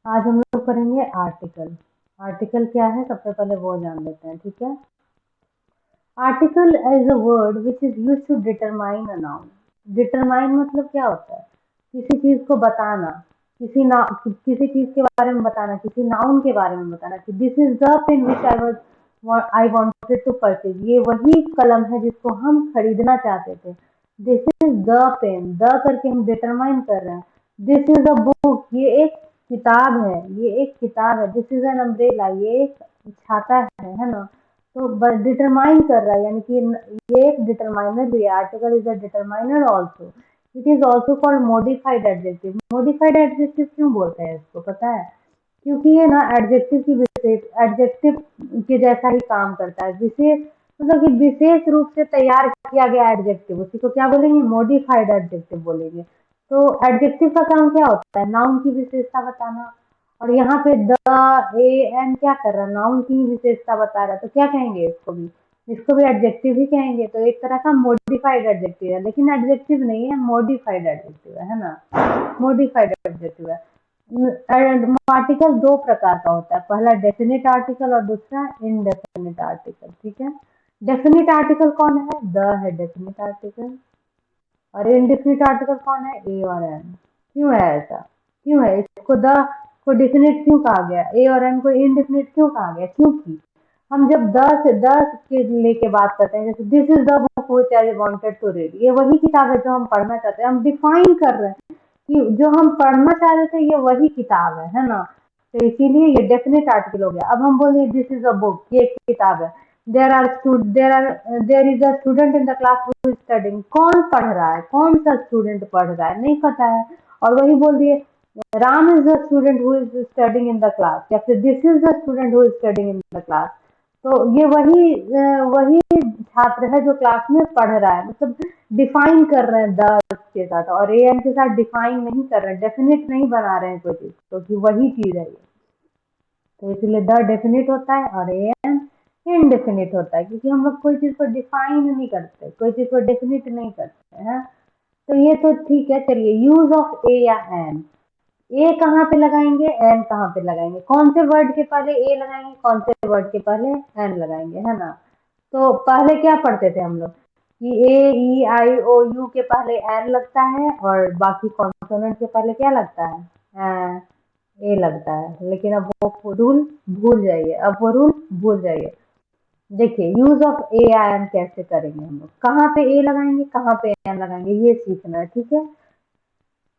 आज हम लोग करेंगे आर्टिकल। आर्टिकल क्या है सबसे पहले वो जान लेते हैं, ठीक है। Article is a word which is use to determine a noun. Determine मतलब क्या होता है, किसी चीज को बताना, किसी चीज के बारे में बताना, किसी नाउन के बारे में बताना कि this is the pen which I wanted to purchase. ये वही कलम है जिसको हम खरीदना चाहते थे। This is the pen, the करके हम डिटरमाइन कर रहे हैं। दिस इज अ बुक, ये एक किताब है, ये एक किताब है। दिस इज एन अम्ब्रेला, ये एक छाता है ना। तो डिटरमाइन कर रहा है, यानी कि ये एक डिटरमाइनर भी है। Article is a determiner also. It is also called modified adjective. Modified adjective क्यों बोलते हैं इसको, पता है? क्योंकि ये ना एडजेक्टिव की विशेष, एडजेक्टिव के जैसा ही काम करता है। विशेष मतलब कि विशेष रूप से तैयार किया गया एडजेक्टिव, उसी को क्या बोलेंगे, मॉडिफाइड एडजेक्टिव बोलेंगे। तो एडजेक्टिव का काम क्या होता है, नाउन की विशेषता बताना। और यहाँ पे द, ए, एन क्या कर रहा है, नाउन की विशेषता बता रहा है, तो क्या कहेंगे इसको भी, इसको भी एडजेक्टिव ही कहेंगे। तो एक तरह का मॉडिफाइड एडजेक्टिव है, लेकिन एडजेक्टिव नहीं है, मॉडिफाइड एडजेक्टिव है ना। मॉडिफाइड एडजेक्टिव है। आर्टिकल दो प्रकार का होता है, पहला डेफिनेट आर्टिकल और दूसरा इनडेफिनेट आर्टिकल, ठीक है। डेफिनेट आर्टिकल कौन है, द है डेफिनेट आर्टिकल। और इनडेफिनेट आर्टिकल कौन है, ए और एन। क्यों है ऐसा, क्यों है इसको द को डिफिनेट क्यों कहा गया, ए और एन को इनडेफिनेट क्यों कहा गया? क्योंकि हम जब दस के लेके बात करते हैं, जैसे this is the book which I wanted to read, ये वही किताब है जो हम पढ़ना चाहते हैं। हम डिफाइन कर रहे हैं कि जो हम पढ़ना चाह रहे थे ये वही किताब है ना। तो इसीलिए ये डेफिनेट आर्टिकल हो गया। अब हम बोले दिस इज अ बुक, ये एक किताब है। There is a student in the class who is studying, कौन पढ़ रहा है, कौन सा स्टूडेंट पढ़ रहा है, नहीं पता है। और वही बोल दिए Ram is the student who is studying in the class, या फिर this is the student who is studying in the class. तो ये वही छात्र है जो क्लास में पढ़ रहा है, मतलब डिफाइन कर रहे हैं द के साथ, और ए एन के साथ डिफाइन नहीं कर रहे हैं, डेफिनेट नहीं बना रहे हैं कोई चीज, क्योंकि वही चीज है ये। तो इसलिए द डेफिनेट होता है और ए एन इनडेफिनेट होता है, क्योंकि हम लोग कोई चीज को डिफाइन नहीं करते, कोई चीज को डेफिनेट नहीं करते हैं। तो ये तो ठीक है, चलिए यूज ऑफ ए या एन। ए कहाँ पे लगाएंगे, एन कहाँ पे लगाएंगे, कौन से वर्ड के पहले ए लगाएंगे, कौन से वर्ड के पहले एन लगाएंगे, है ना। तो पहले क्या पढ़ते थे हम लोग कि ए ई आई ओ यू के पहले एन लगता है और बाकी कॉन्सोनेंट के पहले क्या लगता है, ए लगता है। लेकिन अब वो रूल भूल जाइए, अब वो रूल भूल जाइए। देखिए use of a I N कैसे करेंगे हम लोग, कहाँ पे ए लगाएंगे, कहाँ पे एन लगाएंगे, ये सीखना है, ठीक है।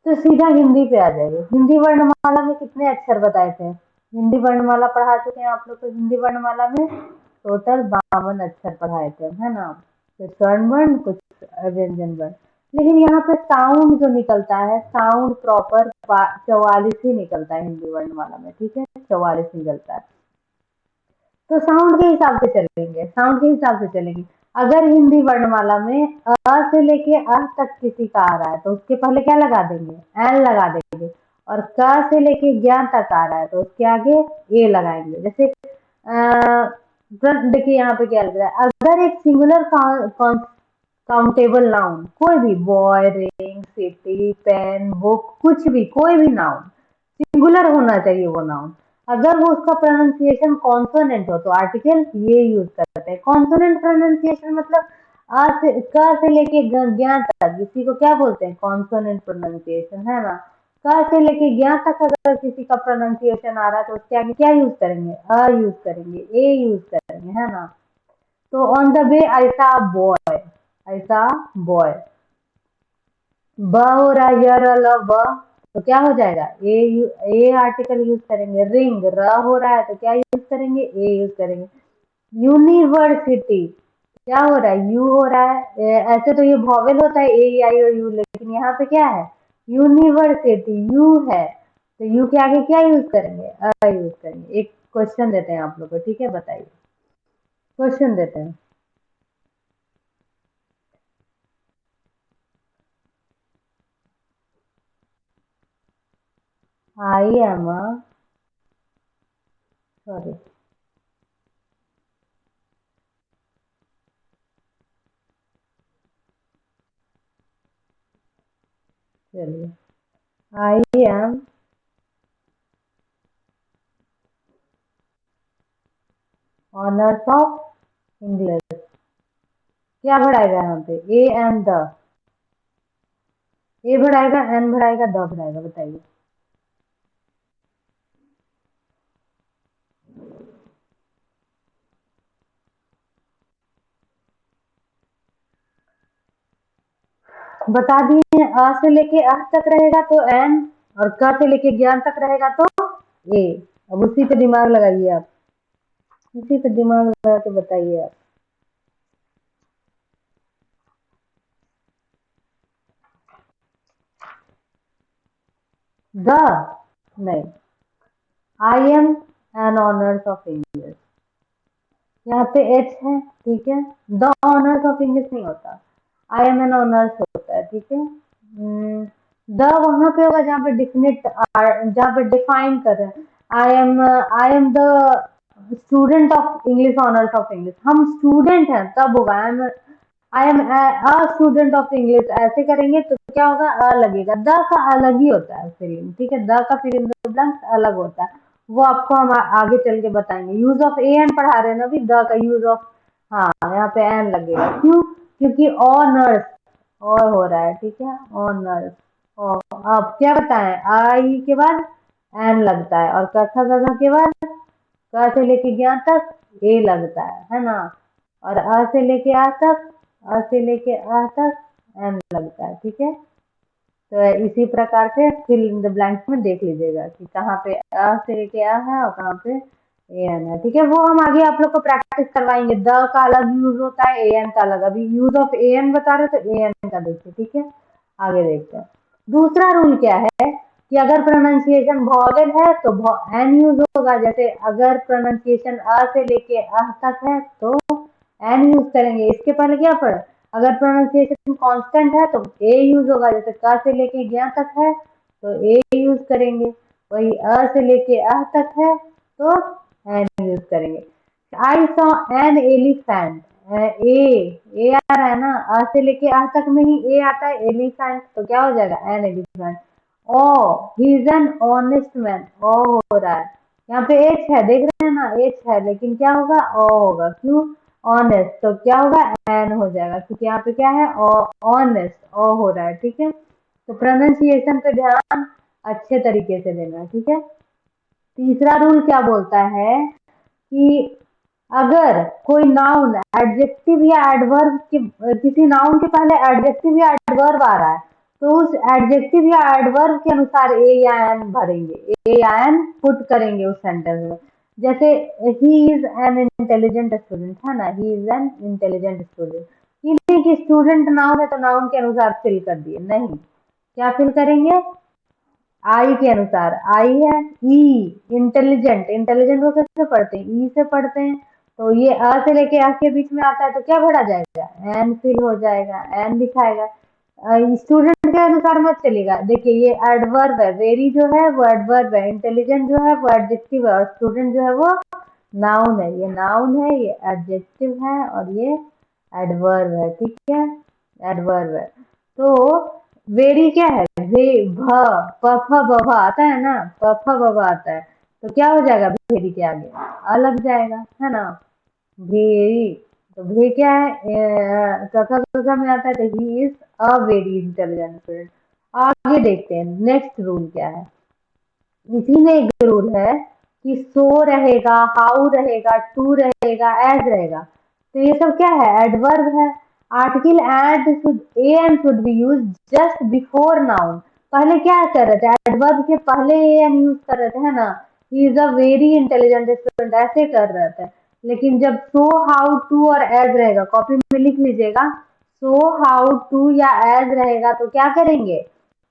तो सीधा हिंदी पे आ जाइए। हिंदी वर्णमाला में कितने अक्षर बताए थे, हिंदी वर्णमाला पढ़ा चुके हैं आप लोग को। हिंदी वर्णमाला में टोटल 52 अक्षर पढ़ाए थे, है ना। कुछ स्वर्ण वर्ण, कुछ व्यंजन वर्ण। लेकिन यहाँ पे साउंड जो निकलता है, साउंड प्रॉपर 44 ही निकलता है हिंदी वर्णमाला में, ठीक है, 44 निकलता है। तो साउंड के हिसाब से चलेंगे, साउंड के हिसाब से चलेंगे। अगर हिंदी वर्णमाला में अ से लेके अ तक किसी का आ रहा है तो उसके पहले क्या लगा देंगे, एन लगा देंगे। और क से लेके ज्ञ तक आ रहा है तो उसके आगे ए लगाएंगे। जैसे देखिए यहाँ पे क्या लग रहा है, अगर एक सिंगुलर काउंटेबल नाउन, कोई भी, boy, ring, city, pen, book, कुछ भी, कोई भी नाउन सिंगुलर होना चाहिए वो नाउन। अगर वो उसका प्रोनाउंसिएशन कॉन्सोनेंट हो तो आर्टिकल ये यूज करते हैं। कॉन्सोनेंट प्रोनाउंसिएशन मतलब आ से क से लेके ज्ञ तक, इसी को क्या बोलते हैं, कॉन्सोनेंट प्रोनाउंसिएशन, है ना। क से लेके ज्ञ तक अगर किसी का प्रोनाउंसिएशन आ रहा है तो उसके आगे क्या यूज करेंगे, अ यूज करेंगे, ए यूज करेंगे, है ना। तो ऑन द वे, ऐसा बॉय, ऐसा बॉय। ब हो रहा है, ब, तो क्या हो जाएगा, ए आर्टिकल यूज करेंगे। रिंग, र हो रहा है तो क्या यूज करेंगे, ए यूज करेंगे। यूनिवर्सिटी, क्या हो रहा है, यू हो रहा है। ऐसे तो ये वॉवेल होता है ए आई ओ यू, लेकिन यहाँ पे क्या है, यूनिवर्सिटी, यू है। तो यू के आगे क्या यूज करेंगे, अ यूज करेंगे। एक क्वेश्चन देते हैं आप लोग को, ठीक है, बताइए, क्वेश्चन देते हैं। आई एम अ, सॉरी, चलिए, I am honours of English. क्या बढ़ाएगा यहाँ पे? A and the. ए बढ़ाएगा, एन बढ़ाएगा, द बढ़ाएगा, बताइए। बता दिए, अ से लेके अ तक रहेगा तो एन, और क से लेके ज्ञान तक रहेगा तो ए। अब उसी पे दिमाग लगाइए आप, उसी पे दिमाग लगा के बताइए आप। द नहीं, I am an honours of English. यहाँ पे एच है, ठीक है। द ऑनर्स ऑफ इंग्लिश नहीं होता, आई एम एन ऑनर्स होता है, ठीक है। द वहां पे होगा जहाँ पे डिफिनिट, जहाँ पे डिफाइन कर रहे हैं। I am the student of English, honours of English, हम स्टूडेंट हैं तब होगा I am a student of English. ऐसे करेंगे तो क्या होगा? अ लगेगा। द का अलग ही होता है फिलिंग, ठीक है। द का फिलिंग ब्लैंक अलग होता है, वो आपको हम आगे चल के बताएंगे। यूज ऑफ ए एन पढ़ा रहे हैं ना अभी, द का यूज ऑफ, हाँ यहाँ पे एन लगेगा। क्यों? क्योंकि ऑनर्स, और हो रहा है, ठीक है, ऑनर्स। और अब क्या बताएं, आई के बाद एन लगता है, और कथा गधा के बाद क से लेके ज्ञान तक ए लगता है ना। और अ से लेके आ तक, अ से लेके आ तक एन लगता है, ठीक है। तो इसी प्रकार से फिल इन द ब्लैंक्स में देख लीजिएगा कि कहाँ पे अ से लेके आ है और कहाँ पे ए एन है, ठीक है। वो हम आगे आप लोग को प्रैक्टिस करवाएंगे। द का अलग यूज होता है, ए एन का अलग। अभी यूज ऑफ ए एन बता रहे तो ए एन का देखिए, ठीक है। आगे देखते हैं। दूसरा रूल क्या है कि अगर प्रोनाउंसिएशन वॉवेल है तो एन यूज होगा। जैसे अगर प्रोनाउंसिएशन अ से लेके अह तक है तो एन यूज करेंगे। इसके पहले क्या पढ़ा? अगर प्रोनाउंसिएशन कांस्टेंट है तो ए यूज होगा। जैसे क से लेके ज्ञ तक है तो ए यूज करेंगे। वही अ से लेके अह तक है तो एन यूज करेंगे। आई सॉ एन एलिफेंट, ए आ रहा है ना, अ से लेके अह तक में ही ए आता है, एलिफेंट, तो क्या हो जाएगा? An elephant. ओ he is an honest man, O हो रहा है। यहाँ पे एच है, देख रहे हैं ना, एच है, लेकिन क्या होगा? ओ होगा। क्यों? ऑनेस्ट, तो क्या होगा? एन हो जाएगा, क्योंकि यहाँ पे क्या है? ऑनेस्ट, ओ हो रहा है, ठीक है। तो प्रोनाउंसिएशन पे ध्यान अच्छे तरीके से देना है, ठीक है। तीसरा रूल क्या बोलता है कि अगर कोई नाउन एडजेक्टिव या एडवर्ब के, किसी नाउन के पहले एडजेक्टिव या एडवर्ब आ रहा है तो उस एडजेक्टिव या एडवर्ब के अनुसार ए या एन भरेंगे, ए या एन पुट करेंगे उस सेंटेंस में। जैसे ही इज एन इंटेलिजेंट स्टूडेंट है ना, ही इज एन इंटेलिजेंट स्टूडेंट। ये नहीं कि स्टूडेंट नाउन है तो नाउन के अनुसार फिल कर दिए, नहीं। क्या फिल करेंगे? आई के अनुसार। आई है ई, इंटेलिजेंट, इंटेलिजेंट को कैसे पढ़ते हैं? ई से पढ़ते हैं। तो ये अ से लेके आ के बीच में आता है तो क्या भरा जाएगा? एन फिल हो जाएगा, एन दिखाएगा। स्टूडेंट के अनुसार मत चलेगा। देखिए ये एडवर्ब है, वेरी जो है वो एडवर्ब है, इंटेलिजेंट जो है वो एडजेक्टिव है, और स्टूडेंट जो है वो नाउन है। ये नाउन है, ये एडजेक्टिव है, और ये एडवर्ब है, ठीक है, एडवर्ब है। तो वेरी क्या है? वे, भ, प फ ब भ आता है ना, प फ ब भ आता है, तो क्या हो जाएगा भेरी के आगे? अ लग जाएगा, है ना, भेरी। तो भे क्या है? कथा कथा में आता है, तो he is a very intelligent student. आगे देखते हैं नेक्स्ट रूल क्या है। इसी में एक रूल है कि सो रहेगा, हाउ रहेगा, टू रहेगा, एज रहेगा। तो ये सब क्या है? एडवर्ब है। आर्टिकल एड should, a an should be use just before noun. पहले क्या कर रहे थे? एडवर्ब के पहले ए एन यूज कर रहे थे, है ना। He is a very intelligent student ऐसे कर रहे थे। लेकिन जब सो, हाउ, टू और एज रहेगा, कॉपी में लिख लीजिएगा, सो, हाउ, टू या एज रहेगा तो क्या करेंगे?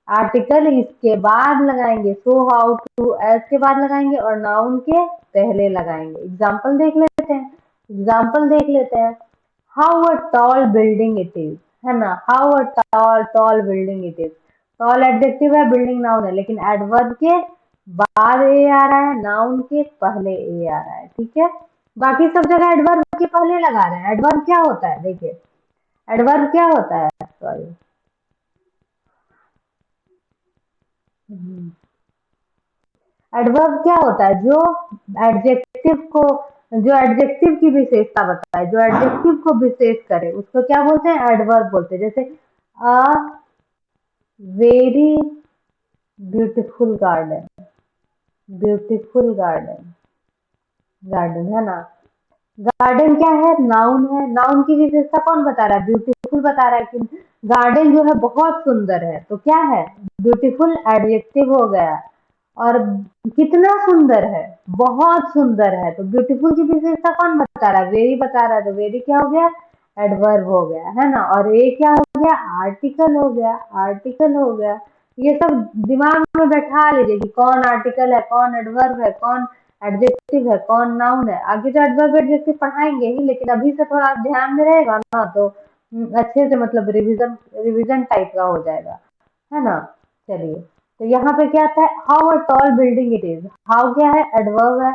आर्टिकल इसके बाद लगाएंगे, सो, हाउ, टू, एज के बाद लगाएंगे, और नाउन के पहले लगाएंगे। एग्जाम्पल देख लेते हैं, एग्जाम्पल देख लेते हैं। How a tall building it is, है ना, how a tall, tall building it is. Tall adjective है, बिल्डिंग नाउन है, लेकिन एडवर्ब के बाद ए आ रहा है, नाउन के पहले ए आ रहा है, ठीक है। बाकी सब जगह एडवर्ब के पहले लगा रहे हैं। एडवर्ब क्या होता है? देखिए एडवर्ब क्या होता है, सॉरी, एडवर्ब क्या होता है? जो एडजेक्टिव को जो एडजेक्टिव की विशेषता बताए, जो एडजेक्टिव को विशेष करे उसको क्या बोलते हैं? एडवर्ब बोलते हैं। जैसे a very beautiful garden, beautiful garden, garden है ना। गार्डन क्या है? नाउन है। नाउन की विशेषता कौन बता रहा है? ब्यूटीफुल बता रहा है कि गार्डन जो है बहुत सुंदर है, तो क्या है? ब्यूटीफुल एडजेक्टिव हो गया। और कितना सुंदर है? बहुत सुंदर है। तो ब्यूटीफुल की विशेषता कौन बता रहा है? वेरी बता रहा है, तो वेरी क्या हो गया? एडवर्ब हो गया, है ना। और ये क्या हो गया? आर्टिकल हो गया, आर्टिकल हो गया। ये सब दिमाग में बैठा लीजिए कि कौन आर्टिकल है, कौन एडवर्ब है, कौन एडजेक्टिव है, कौन नाउन है। आगे तो एडवर्ब एडजेक्टिव पढ़ाएंगे ही, लेकिन अभी से थोड़ा ध्यान में रहेगा ना तो अच्छे से मतलब रिवीजन रिवीजन टाइप का हो जाएगा, है ना। चलिए, तो यहाँ पे क्या आता है? How a tall building it is. How क्या है? एडवर्ब है।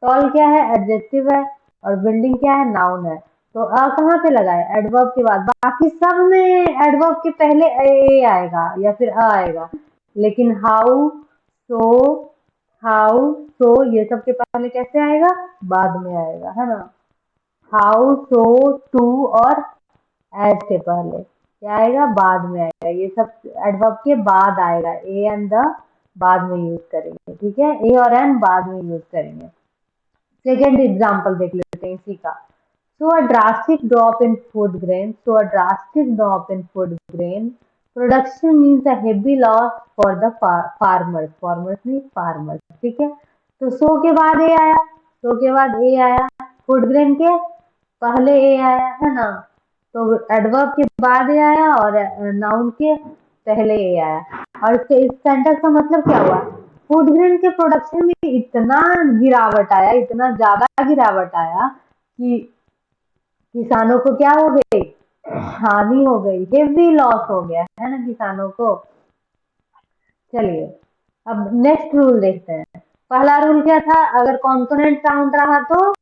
टॉल क्या है? एडजेक्टिव है। और बिल्डिंग क्या है? नाउन है। तो कहाँ पे लगाए? एडवर्ब के बाद। बाकी सब में एडवर्ब के पहले ए आएगा या फिर आएगा, लेकिन हाउ सो ये सब के पहले कैसे आएगा? बाद में आएगा, है ना। हाउ सो टू और एज के पहले क्या आएगा? बाद में आएगा। ये सब एडवर्ब के बाद आएगा। ए एंड द बाद में यूज करेंगे, ठीक है। ए और एन बाद में यूज करेंगे। सेकेंड एग्जाम्पल देख लेते हैं इसी का। So a drastic drop in food grain, so a drastic drop in food grain production means a heavy loss for the farmers. Farmers means farmers, ठीक है। तो सो के बाद ए आया, सो के बाद ए आया, फूड ग्रेन के पहले ए आया, है ना। तो एडवर्ब के बाद ए आया और नाउन के पहले ए आया। और इसके इस सेंटेंस का मतलब क्या हुआ? फूड ग्रेन के प्रोडक्शन में इतना गिरावट आया, इतना ज्यादा गिरावट आया कि किसानों को क्या हो गई? हानि हो गई, हेवी लॉस हो गया, है ना किसानों को। चलिए, अब नेक्स्ट रूल देखते हैं। पहला रूल क्या था? अगर कॉन्सोनेंट साउंड रहा तो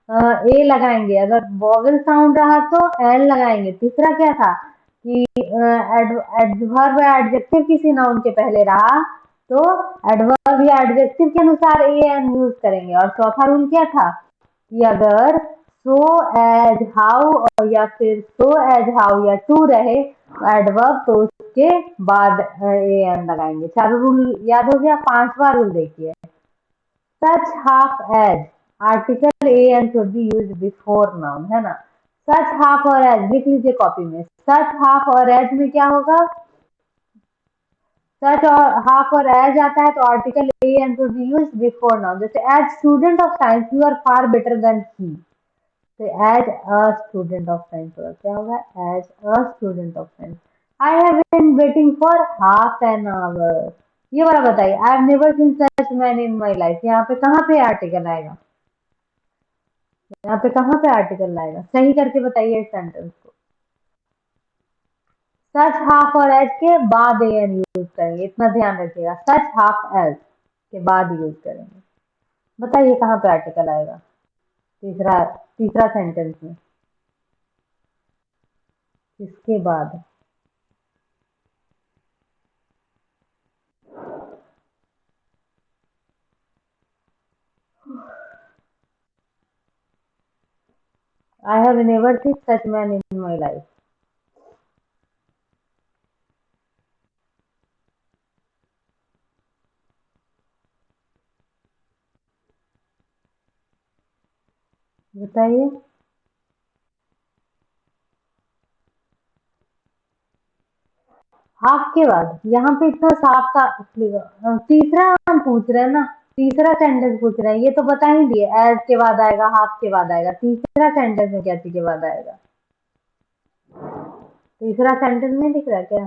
ए लगाएंगे, अगर वॉवेल साउंड रहा तो एल लगाएंगे। तीसरा क्या था कि एडवर्ब या एडजेक्टिव किसी नाउन के पहले रहा तो एडवर्ब या एडजेक्टिव के अनुसार ए एन यूज करेंगे। और चौथा रूल क्या था कि अगर सो एज हाउ या फिर सो एज हाउ या टू रहे एडवर्ब तो उसके बाद ए एन लगाएंगे। चारों रूल याद हो गया। पांचवा रूल देखिए, such half as article a an should be use before noun, है ना। सच हाफ और एज लिख लीजिए कॉपी में। सच हाफ और एज में क्या होगा? सच और हाफ और एज आता है तो article a an should be use before noun. जैसे as student of science you are far better than he, तो as a student of science होगा। क्या होगा? As a student of science. I have been waiting for half an hour. ये वाला बताइए, I have never seen such man in my life. यहाँ पे कहाँ पे आर्टिकल आएगा? यहाँ पे कहाँ पे आर्टिकल आएगा? सही करके बताइए इस सेंटेंस को। सच हाफ और एज के बाद ए एन यूज करेंगे, इतना ध्यान रखिएगा। सच हाफ एज के बाद यूज करेंगे। बताइए कहाँ पे आर्टिकल आएगा? तीसरा तीसरा सेंटेंस में इसके बाद। आई have never seen such man in my life. बताइए। हाफ के बाद यहाँ पे इतना साफ साफ तीसरा हम पूछ रहे हैं ना, तीसरा सेंटेंस पूछ रहे हैं। ये तो बता ही दिए, एज के बाद आएगा, हाफ के बाद आएगा। तीसरा सेंटेंस में क्या चीज के बाद आएगा? तीसरा सेंटेंस नहीं दिख रहा क्या?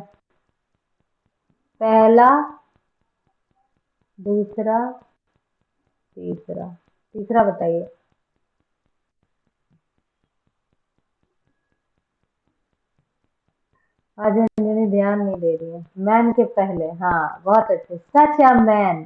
पहला, दूसरा, तीसरा। तीसरा बताइए। आज अंजलि ध्यान नहीं दे रही है। मैन के पहले, हाँ बहुत अच्छे। Such a man.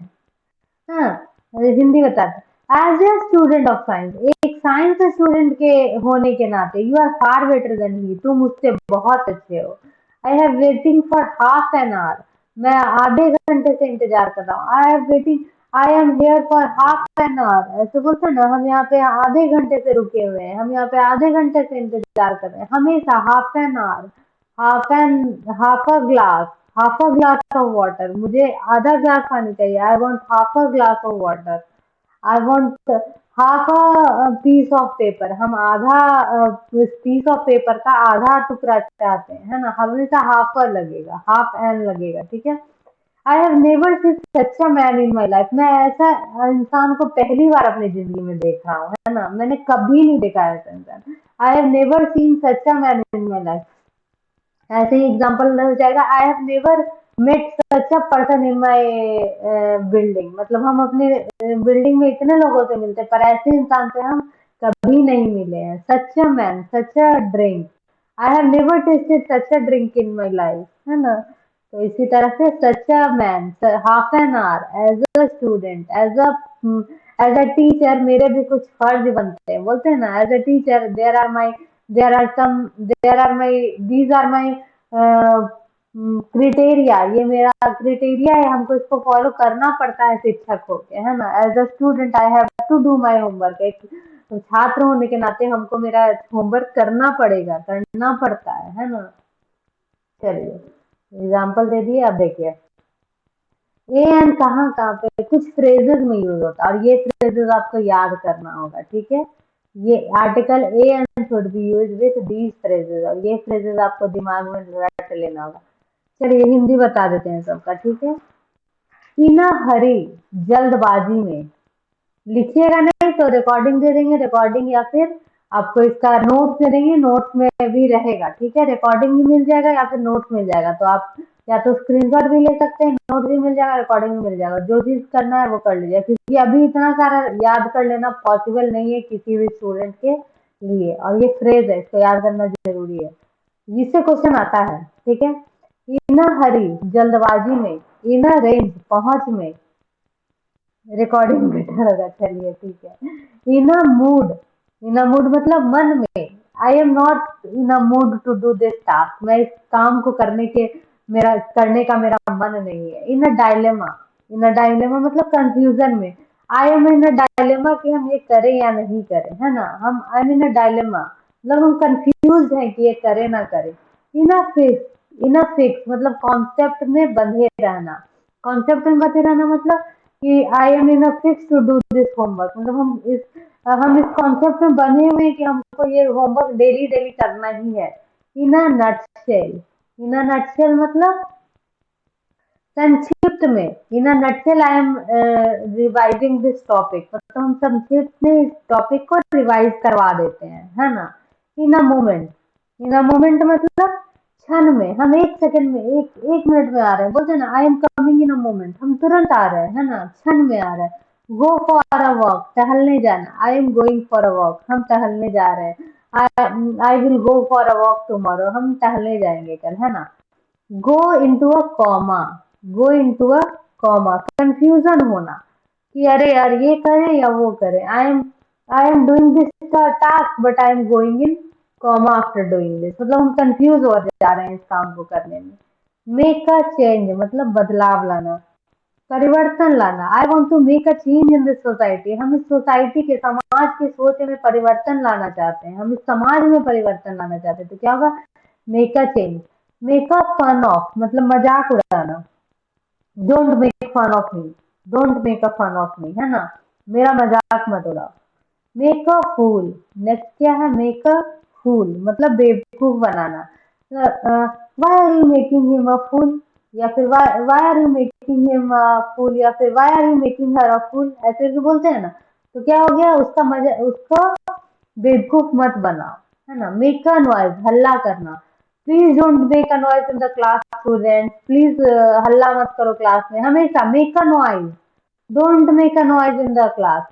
हाँ, अरे हिंदी बता। As a student of science, एक साइंस स्टूडेंट के होने के नाते you are far better than he, तुम उससे बहुत अच्छे हो। I have waiting for half an hour, मैं आधे घंटे से इंतजार कर रहा हूँ। I have waiting, I am here for half an hour, ऐसे बोलते हैं ना, हम यहाँ पे आधे घंटे से रुके हुए हैं, हम यहाँ पे आधे घंटे से इंतजार कर रहे हैं, हमेशा half an hour, half an half a glass, half a glass of water, मुझे आधा ग्लास पानी चाहिए, I want half a glass of water, I want half a piece of paper, हम आधा पीस ऑफ पेपर का आधा टुकड़ा चाहते हैं, है ना, हमेशा हाफ लगेगा, हाफ एन लगेगा, ठीक है। आई have never seen such a man in my life, मैं ऐसा इंसान को पहली बार अपनी जिंदगी में देख रहा हूँ, है ना, मैंने कभी नहीं देखा ऐसा इंसान। I have never seen such a man in my life, ऐसे ही एग्जाम्पल हो जाएगा, I have never met such a person in my building, मतलब हम अपने बिल्डिंग में इतने लोगों से मिलते हैं पर ऐसे इंसान से हम कभी नहीं मिले हैं, such a man, such a drink, I have never tested such a drink in my life, है ना। तो इसी तरह से such a man, half an hour, as a student, as a teacher, मेरे भी कुछ फर्ज बनते हैं, बोलते हैं ना, as a teacher there are my these are my criteria, ये मेरा क्रिटेरिया है, हमको इसको फॉलो करना पड़ता है शिक्षक होके, है ना। As a student I have to do my homework, एक छात्र होने के नाते हमको मेरा होमवर्क करना पड़ेगा, करना पड़ता है ना। चलिए एग्जाम्पल दे दिए, अब देखिए ए एंड कहाँ कहाँ पे कुछ फ्रेजेस में यूज होता है, और ये फ्रेजेस आपको याद करना होगा, ठीक है। ये article A and should be use with these phrases, और ये फ्रेजेस आपको दिमाग में रट लेना होगा। चलिए हिंदी बता देते हैं सबका, ठीक है। इन अ हरी, जल्दबाजी में, लिखिएगा नहीं तो रिकॉर्डिंग दे देंगे, रिकॉर्डिंग, या फिर आपको इसका नोट्स दे देंगे, नोट्स में भी रहेगा, ठीक है, रिकॉर्डिंग भी मिल जाएगा या फिर नोट्स मिल जाएगा, तो आप या तो स्क्रीनशॉट भी ले सकते हैं, नोट भी मिल जाएगा, रिकॉर्डिंग भी मिल जाएगा, जो चीज करना है वो कर लीजिए, क्योंकि अभी इतना सारा याद कर लेना पॉसिबल नहीं है किसी भी स्टूडेंट के लिए, और ये फ्रेज है, इसको याद करना जरूरी है, जिससे क्वेश्चन आता है, ठीक है। इन अ हरी, जल्दबाजी में, इन अ रेंज, पहुंच में, रिकॉर्डिंग बेटर होगा, चलिए ठीक है। In a mood, in a mood मतलब मन में, I am not in a mood to do this task, मैं इस काम को करने का मेरा मन नहीं है। In a dilemma, in a dilemma मतलब कंफ्यूजन में, I am in a dilemma कि हम ये करें या नहीं करें, है ना, हम आई एम इन अ डायलेमा मतलब हम कंफ्यूज हैं कि ये करें ना करें। In a fix, in a fix मतलब कॉन्सेप्ट में बंधे रहना, कॉन्सेप्ट में बंधे रहना मतलब कि I am in a fix to do this homework, मतलब हम इस कॉन्सेप्ट में बने हुए हैं कि हमको ये होमवर्क डेली डेली करना ही है। In a nutshell, in a nutshell मतलब संक्षिप्त में, in a nutshell I am revising this topic, मतलब हम संक्षिप्त में इस टॉपिक को रिवाइज करवा देते हैं, है ना। इन a moment, in a moment मतलब क्षण में, हम एक सेकंड में, एक एक मिनट में आ रहे हैं, बोलते हैं ना I am coming in a moment, हम तुरंत आ रहे हैं, है ना, क्षण में आ रहे हैं। गो फॉर अ वॉक, टहलने जाना, आई am going for a walk, हम टहलने जा रहे हैं। I will go for a walk tomorrow, हम टहलने जाएंगे कल, है ना। Go into a comma, go into a comma confusion होना कि अरे यार ये करें या वो करें, I am doing this task but I am going in comma after doing this, मतलब हम कंफ्यूज हो जा रहे हैं इस काम को करने में। मेक अ चेंज मतलब बदलाव लाना, परिवर्तन लाना, I want to make a change in this society, हम इस सोसाइटी के, समाज की सोच में परिवर्तन लाना चाहते हैं, हम इस समाज में परिवर्तन लाना चाहते हैं, तो क्या होगा, make a change. Make a fun of मतलब मजाक उड़ाना, don't make fun of me, don't make a fun of me, है ना, मेरा मजाक मत उड़ाओ। मेक अ फूल, नेक्स्ट क्या है, मेक अ फूल मतलब बेवकूफ बनाना, why are you making him a fool, या फिर why are you making him a fool, या फिर why are you making her a fool, ऐसे भी बोलते हैं ना। तो क्या हो गया, उसका मजा, उसको बेवकूफ मत बनाओ, है ना। मेक अ नॉइज हल्ला करना, please don't make a noise in the class student, please हल्ला मत करो क्लास में, हमेशा make a noise, don't make a noise in the class,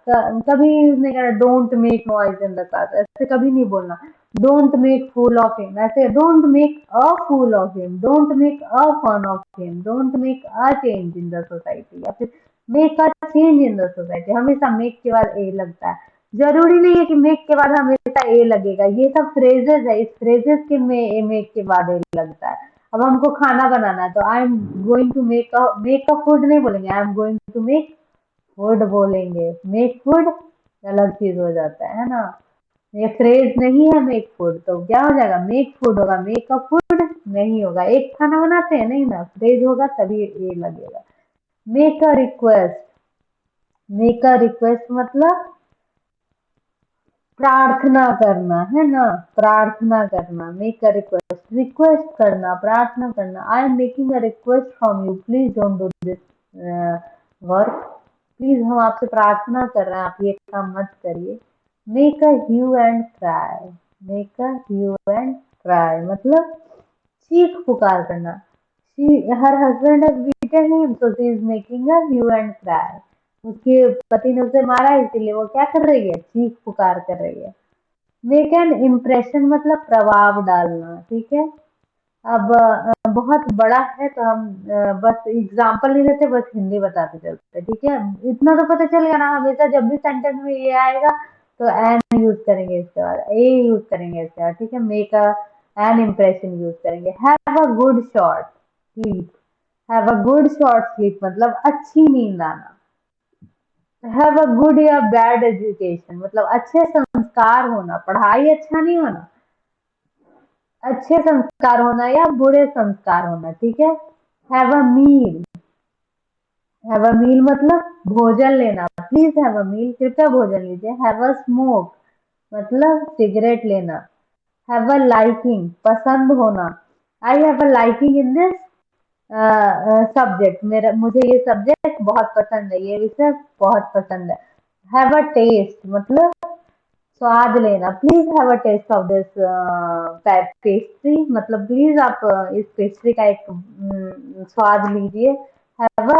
कभी नहीं कहना don't make noise in the class, ऐसे कभी नहीं बोलना। Don't make fool of him, ऐसे don't make a fool of him, don't make a fun of him, don't make a change in the society, या फिर make a change in the society, हमेशा make के बाद ए लगता है, जरूरी नहीं है कि मेक के बाद हमेशा ए लगेगा, ये सब फ्रेजेस है, इस फ्रेजेस के में मेक के बाद ए लगता है। अब हमको खाना बनाना है तो I am going to make a food नहीं बोलेंगे, I am going to make food बोलेंगे, मेक फूड अलग चीज हो जाता है ना। ये फ्रेज नहीं है मेक फूड, तो क्या हो जाएगा, मेक फूड होगा, मेक अ फूड नहीं होगा। एक खाना बनाते हैं नहीं ना, फ्रेज होगा तभी ये लगेगा। Make a request, make a request मतलब प्रार्थना करना है ना, प्रार्थना करना, मेक अ रिक्वेस्ट, रिक्वेस्ट करना, प्रार्थना करना। I am making a request from you, please don't do this work, please हम आपसे प्रार्थना कर रहे हैं, आप ये काम मत करिए। Make a hue and cry, make a hue and cry मतलब चीख पुकार करना। Her husband has beaten him so she is making a hue and cry. उसके पति ने उसे मारा है, इसीलिए वो क्या कर रही है, चीख पुकार कर रही है। मेक एन इम्प्रेशन मतलब प्रभाव डालना, ठीक है। अब बहुत बड़ा है तो हम बस एग्जाम्पल नहीं देते, बस हिंदी बताते चलते, ठीक है। इतना तो पता चल गया ना, हमेशा जब भी सेंटेंस में ये आएगा तो एन यूज करेंगे, इसके बाद ए यूज करेंगे इसके बाद, ठीक है। Make a an impression use करेंगे। Have a good short sleep, have a good short sleep मतलब अच्छी नींद आना। हैव अ गुड या बैड एजुकेशन मतलब अच्छे संस्कार होना, पढ़ाई अच्छा नहीं होना, अच्छे संस्कार होना या बुरे संस्कार होना, ठीक है। Have a meal, have a मील मतलब भोजन लेना, प्लीज हैव अ मील, कृपया भोजन लीजिए। हैव अ स्मोक मतलब सिगरेट लेना। हैव अ लाइकिंग पसंद होना, I have a liking in this subject, मेरा मुझे ये सब्जेक्ट बहुत पसंद है, ये विषय बहुत पसंद है। हैव अ टेस्ट मतलब स्वाद लेना, please have a taste of this pastry मतलब प्लीज आप इस पेस्ट्री का एक स्वाद लीजिए। हैव अ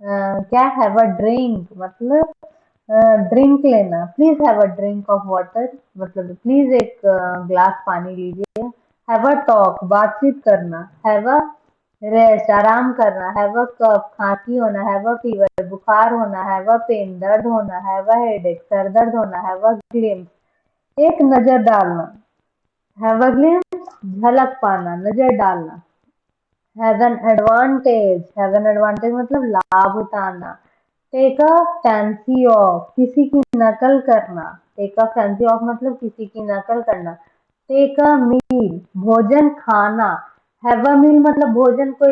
क्या, हैव अ ड्रिंक मतलब ड्रिंक लेना, please have a drink of water मतलब प्लीज एक ग्लास पानी लीजिए। हैव अ टॉक बातचीत करना। हैव अ रेस्ट आराम करना। हैव अ कफ खांसी होना। हैव अ फीवर बुखार होना। हैव अ पेन दर्द होना। हैव अ हेडेक सर दर्द होना। हैव अ ग्लिम्स एक नजर डालना। हैव अ ग्लिम्स झलक पाना, नजर डालना। Have an advantage, have an advantage मतलब लाभ उठाना। टेक अ फैंसी ऑफ किसी की नकल करना, टेक अ फैंसी ऑफ मतलब किसी की नकल करना। टेक अ मील भोजन खाना। हैव अ मील मतलब भोजन को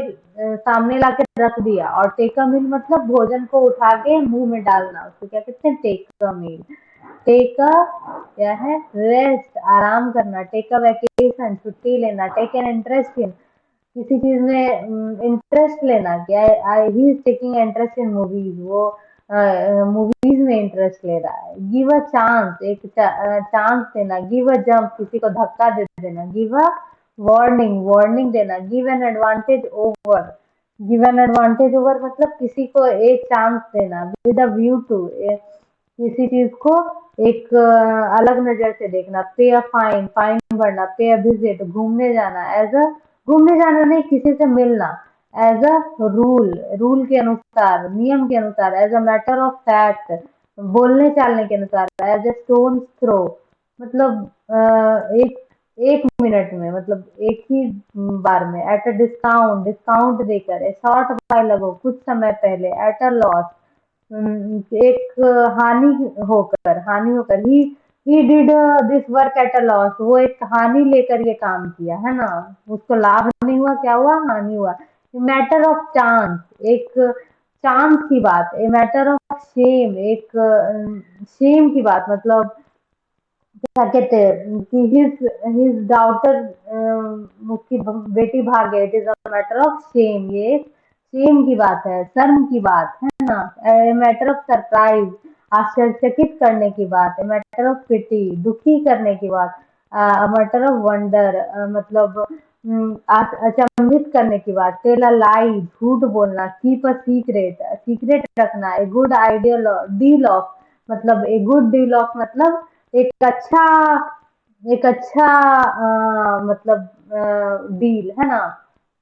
सामने लाके रख दिया, और टेक अ मील मतलब भोजन को उठा के मुंह में डालना, उसको क्या कहते हैं, take a meal. Take a क्या है, रेस्ट आराम करना। टेक अ वैकेशन छुट्टी लेना। टेक एन इंटरेस्ट इन किसी चीज में इंटरेस्ट लेना, क्या he is taking interest in movies, वो मूवीज में इंटरेस्ट ले रहा है। गिव अ चांस एक चांस देना। गिव अ जंप किसी को धक्का दे देना। गिव अ वार्निंग वार्निंग देना। Give an advantage over, give an advantage over मतलब किसी को एक चांस देना। विद अ व्यू टू किसी चीज को एक अलग नजर से देखना। पे अ फाइन फाइन भरना। पे अ विजिट घूमने जाना। एज अ घूमने जाना नहीं, किसी से मिलना। एज अ रूल रूल के अनुसार, नियम के अनुसार। As a matter of fact बोलने चालने के अनुसार। एज ए स्टोन थ्रो मतलब एक एक मिनट में मतलब एक ही बार में। एट अ डिस्काउंट डिस्काउंट देकर। ए शॉर्ट बाय लगो कुछ समय पहले। एट अ लॉस एक हानि होकर। He did this work at a loss वो एक हानि लेकर ये काम किया है ना, उसको लाभ नहीं हुआ, क्या हुआ, हानि हुआ। मैटर ऑफ चांस एक चांस की बात। ए मैटर ऑफ शेम एक शेम की बात मतलब क्या कहते हैं कि हिज हिज डॉटर उसकी बेटी भाग गई। It is a matter of shame, ये शेम की बात है, शर्म की बात है ना। मैटर ऑफ सरप्राइज आश्चर्यचकित करने की बात है। मैटर ऑफ पिटी दुखी करने की बात। मैटर ऑफ वंडर मतलब अचंभित करने की बात। टेल अ लाई झूठ बोलना। कीप अ सीक्रेट सीक्रेट रखना। A good ideal deal of मतलब ए गुड डील ऑफ मतलब एक अच्छा मतलब डील है ना।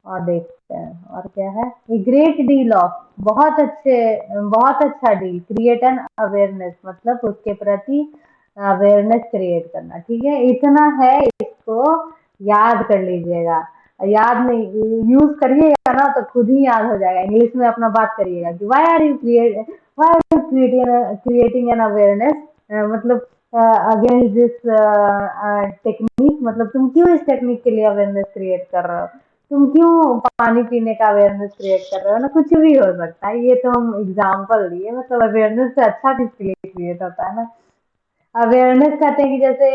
और देखते हैं और क्या है, ए ग्रेट डील ऑफ बहुत अच्छा डील। क्रिएट एन अवेयरनेस मतलब उसके प्रति अवेयरनेस क्रिएट करना, ठीक है। इतना है, इसको याद कर लीजिएगा। याद नहीं, यूज करिएगा ना तो खुद ही याद हो जाएगा। इंग्लिश में अपना बात करिएगा कि why are you creating an awareness, मतलब अगेंस्ट दिस टेक्निक, मतलब तुम क्यों इस टेक्निक के लिए अवेयरनेस क्रिएट कर रहे हो, तुम क्यों पानी पीने का अवेयरनेस क्रिएट कर रहे हो ना, कुछ भी हो सकता है। ये तो हम एग्जाम्पल दिए, मतलब अवेयरनेस से अच्छा किसके लिए क्रिएट होता है ना। अवेयरनेस कहते हैं कि जैसे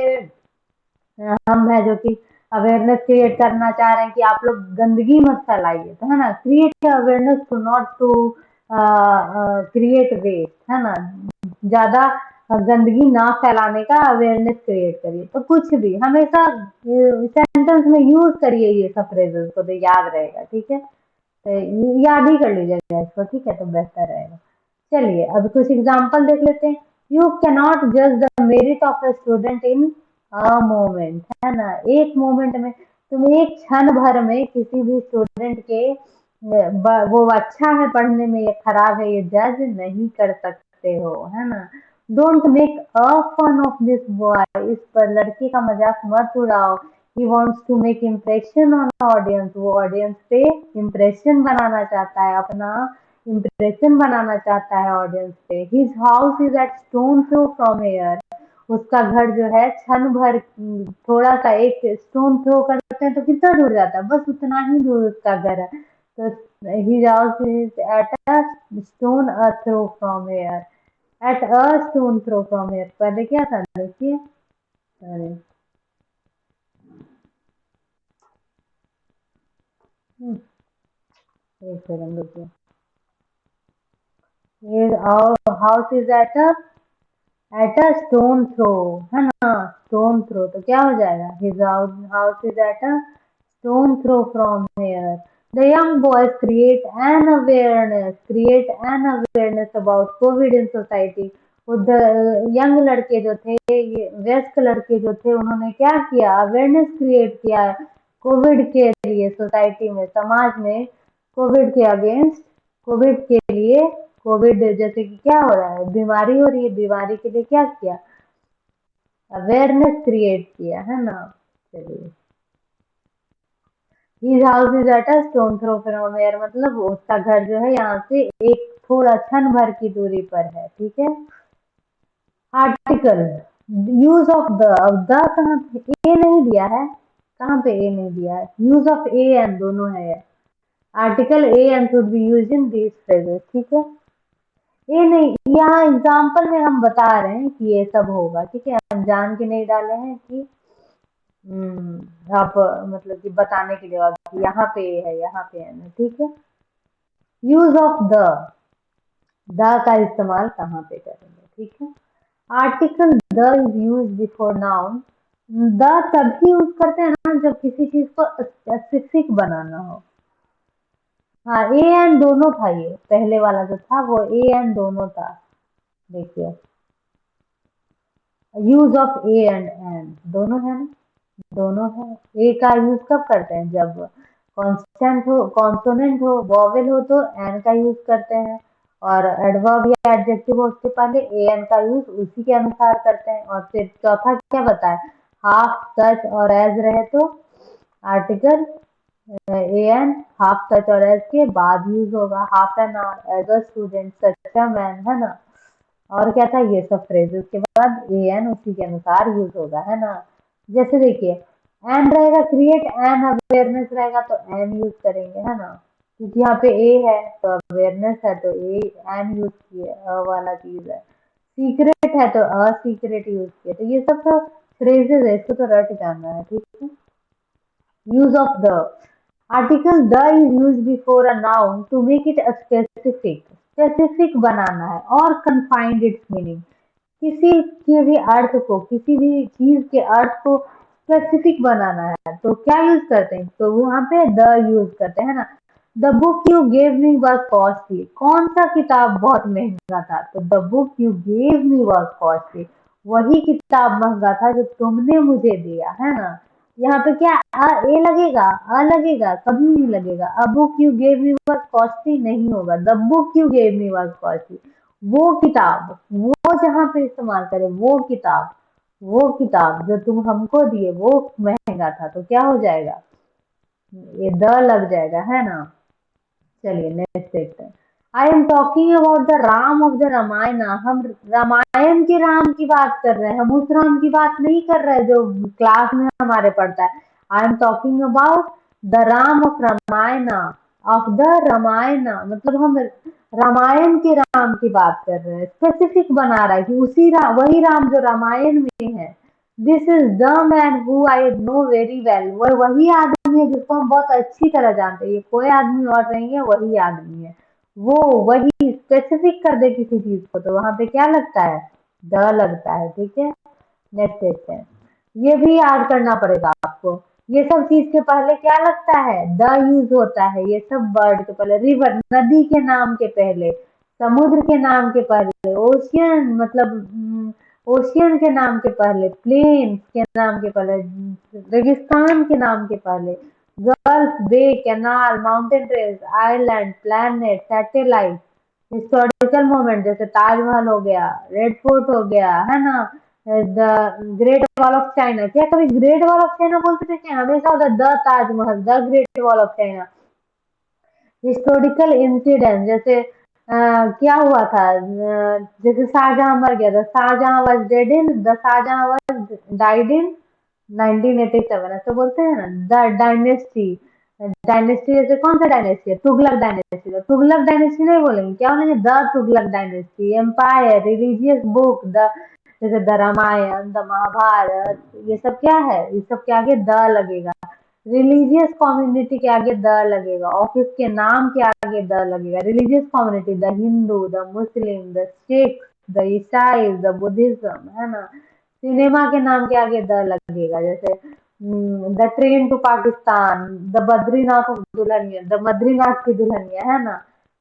हम है जो कि अवेयरनेस क्रिएट करना चाह रहे हैं कि आप लोग गंदगी मत फैलाइए, तो है ना, create awareness to not to create waste, है ना, ज्यादा गंदगी ना फैलाने का अवेयरनेस क्रिएट करिए। तो कुछ भी हमेशा सेंटेंस में यूज करिए ये सब फ्रेजेस को, तो याद रहेगा, ठीक है। तो याद ही कर लीजिएगा इसको, ठीक है, तो बेहतर रहेगा। चलिए अब कुछ एग्जाम्पल देख लेते हैं। यू कैनॉट जज the merit of a student in a moment, है ना, एक मोमेंट में, तुम एक क्षण भर में किसी भी स्टूडेंट के वो अच्छा है पढ़ने में या खराब है ये जज नहीं कर सकते हो, है ना। Don't make a fun of this boy, इस पर लड़के का मजाक मत उड़ाओ। He wants to make impression on audience, वो ऑडियंस पे इम्प्रेशन बनाना चाहता है, अपना इम्प्रेशन बनाना चाहता है ऑडियंस पे। His house is at stone throw from air, उसका घर जो है क्षण भर, थोड़ा सा एक स्टोन थ्रो करते हैं तो कितना दूर जाता है, बस उतना ही दूर उसका घर है। तो his house is at a stone a throw from air, at a stone throw from air, पहले क्या था देखिए। अरे एक सेकंड रुकिए। His house is at a stone throw, है ना, स्टोन थ्रो तो क्या हो जाएगा, his house is at a stone throw from here. The young boys create an awareness about COVID in society. Young लड़के जो थे, ये व्यस्क लड़के जो थे, उन्होंने क्या किया, अवेयरनेस क्रिएट किया कोविड के लिए, सोसाइटी में, समाज में, कोविड के अगेंस्ट, कोविड के लिए, कोविड जैसे कि क्या हो रहा है, बीमारी हो रही है, बीमारी के लिए क्या किया, अवेयरनेस क्रिएट किया, है ना। चलिए, his house is at a stone throw from air, मतलब उसका घर जो है यहाँ से एक थोड़ा क्षण भर की दूरी पर है, ठीक है। आर्टिकल, यूज ऑफ द, अब द कहाँ पे, ए नहीं दिया है, कहाँ पे ए नहीं दिया है, यूज ऑफ ए एंड दोनों है। Article A and should be use in these phrases, ठीक है। ये नहीं, यहाँ एग्जाम्पल में हम बता रहे हैं कि ये सब होगा, ठीक है, हम जान के नहीं डाले हैं कि आप मतलब कि बताने के लिए, और कि यहाँ पे ये है, यहाँ पे है ना, ठीक है। यूज ऑफ द का इस्तेमाल कहाँ पे करेंगे, ठीक है। Article the is use before noun, the तभी यूज करते हैं ना जब किसी चीज को स्पेसिफिक बनाना हो। हाँ, ए एंड दोनों था, ये पहले वाला जो था वो ए एंड दोनों था, देखिए, यूज ऑफ ए एंड दोनों है ना, दोनों है। ए का यूज कब करते हैं, जब कॉन्स्टेंट हो, कॉन्सोनेंट हो, वॉवेल हो तो एन का यूज करते हैं, और एडवर्ब या एडजेक्टिव हो उसके पहले ए एन का यूज उसी के अनुसार करते हैं। और फिर चौथा क्या बताए, हाफ, सच और एज रहे तो article a an half, such और एज के बाद यूज होगा, half an hour, as a student, such a man, है ना। और क्या था, ये सब फ्रेजेस के बाद ए एन उसी के अनुसार यूज होगा, है ना। जैसे देखिए, एन रहेगा, क्रिएट एन अवेयरनेस रहेगा तो एन यूज करेंगे, है ना, क्योंकि यहाँ पे ए है तो अवेयरनेस है तो ए एन यूज किए, अ वाला चीज है। सीक्रेट है तो अ सीक्रेट यूज किए, तो ये सब तो फ्रेजेस है, इसको तो रट जाना है, ठीक है। Use of the, article the is use before a noun to make it specific, specific बनाना है और कन्फाइंड इट्स मीनिंग, किसी के भी अर्थ को, किसी भी चीज के अर्थ को स्पेसिफिक बनाना है तो क्या यूज करते हैं, तो वहां पे द यूज करते हैं ना। The book you gave me was costly, कौन सा किताब बहुत महंगा था, तो the book you gave me was costly, वही किताब महंगा था जो तुमने मुझे दिया, है ना। यहाँ पे क्या ए लगेगा, अ लगेगा, कभी नहीं लगेगा। A book you gave me was costly नहीं होगा, the book you gave me was costly, वो किताब, वो जहाँ पे इस्तेमाल करें, वो किताब, वो किताब जो तुम हमको दिए वो महंगा था, तो क्या हो जाएगा, ये द लग जाएगा, है ना। चलिए नेक्स्ट देखते हैं। I am talking about the Ram of the Ramayan. हम रामायण के राम की बात कर रहे हैं, हम उस राम की बात नहीं कर रहे हैं जो क्लास में हमारे पढ़ता है। I am talking about the Ram of Ramayan, of the Ramayan, मतलब हम रामायण के राम की बात कर रहे हैं। स्पेसिफिक बना रहा है कि उसी वही राम जो रामायण में है। This is the man who I know very well. वह वही आदमी है जिसको हम बहुत अच्छी तरह जानते हैं। ये कोई आदमी और नहीं है, वही आदमी है। वो वही स्पेसिफिक कर दे किसी चीज को तो वहां पे क्या लगता है, द लगता है। ठीक है, नेक्स्ट देखते हैं। ये भी याद करना पड़ेगा आपको। ये सब चीज के पहले क्या लगता है, द यूज होता है। ये सब वर्ड के पहले, रिवर नदी के नाम के पहले, समुद्र के नाम के पहले, ओशियन मतलब ओशियन के नाम के पहले, प्लेन के नाम के पहले, रेगिस्तान के नाम के पहले, gulf, bay, canal, mountain range, island, planet, satellite, historical moment जैसे ताजमहल हो गया, रेड फोर्ट हो गया, है ना, the great wall of China. क्या कभी ग्रेट वॉल ऑफ चाइना बोलते थे क्या? हमेशा होता the Taj Mahal, the great wall of China. Historical incident जैसे क्या हुआ था, जैसे शाहजहां मर गया था, Shah Jahan was dead in the Shah Jahan was died in 1987, ऐसे बोलते हैं ना। द डायनेस्टी, डायनेस्टी जैसे कौन सा डायनेस्टी है, तुगलक डायनेस्टी। तो तुगलक डायनेस्टी नहीं बोलेंगे, क्या बोलेंगे, the Tughlaq dynasty. Empire, religious book, the जैसे द रामायण, द महाभारत, ये सब क्या है, ये सब के आगे द लगेगा। रिलीजियस कम्युनिटी के आगे द लगेगा, ऑफिस के नाम के आगे द लगेगा। Religious community, the Hindu, the Muslim, the Sikh, the ईसाई, द बुद्धिज्म, है ना। सिनेमा के नाम के आगे द लगेगा, जैसे the train to Pakistan, the Badrinath of Dulhania, the Badrinath की दुल्हनिया, है ना।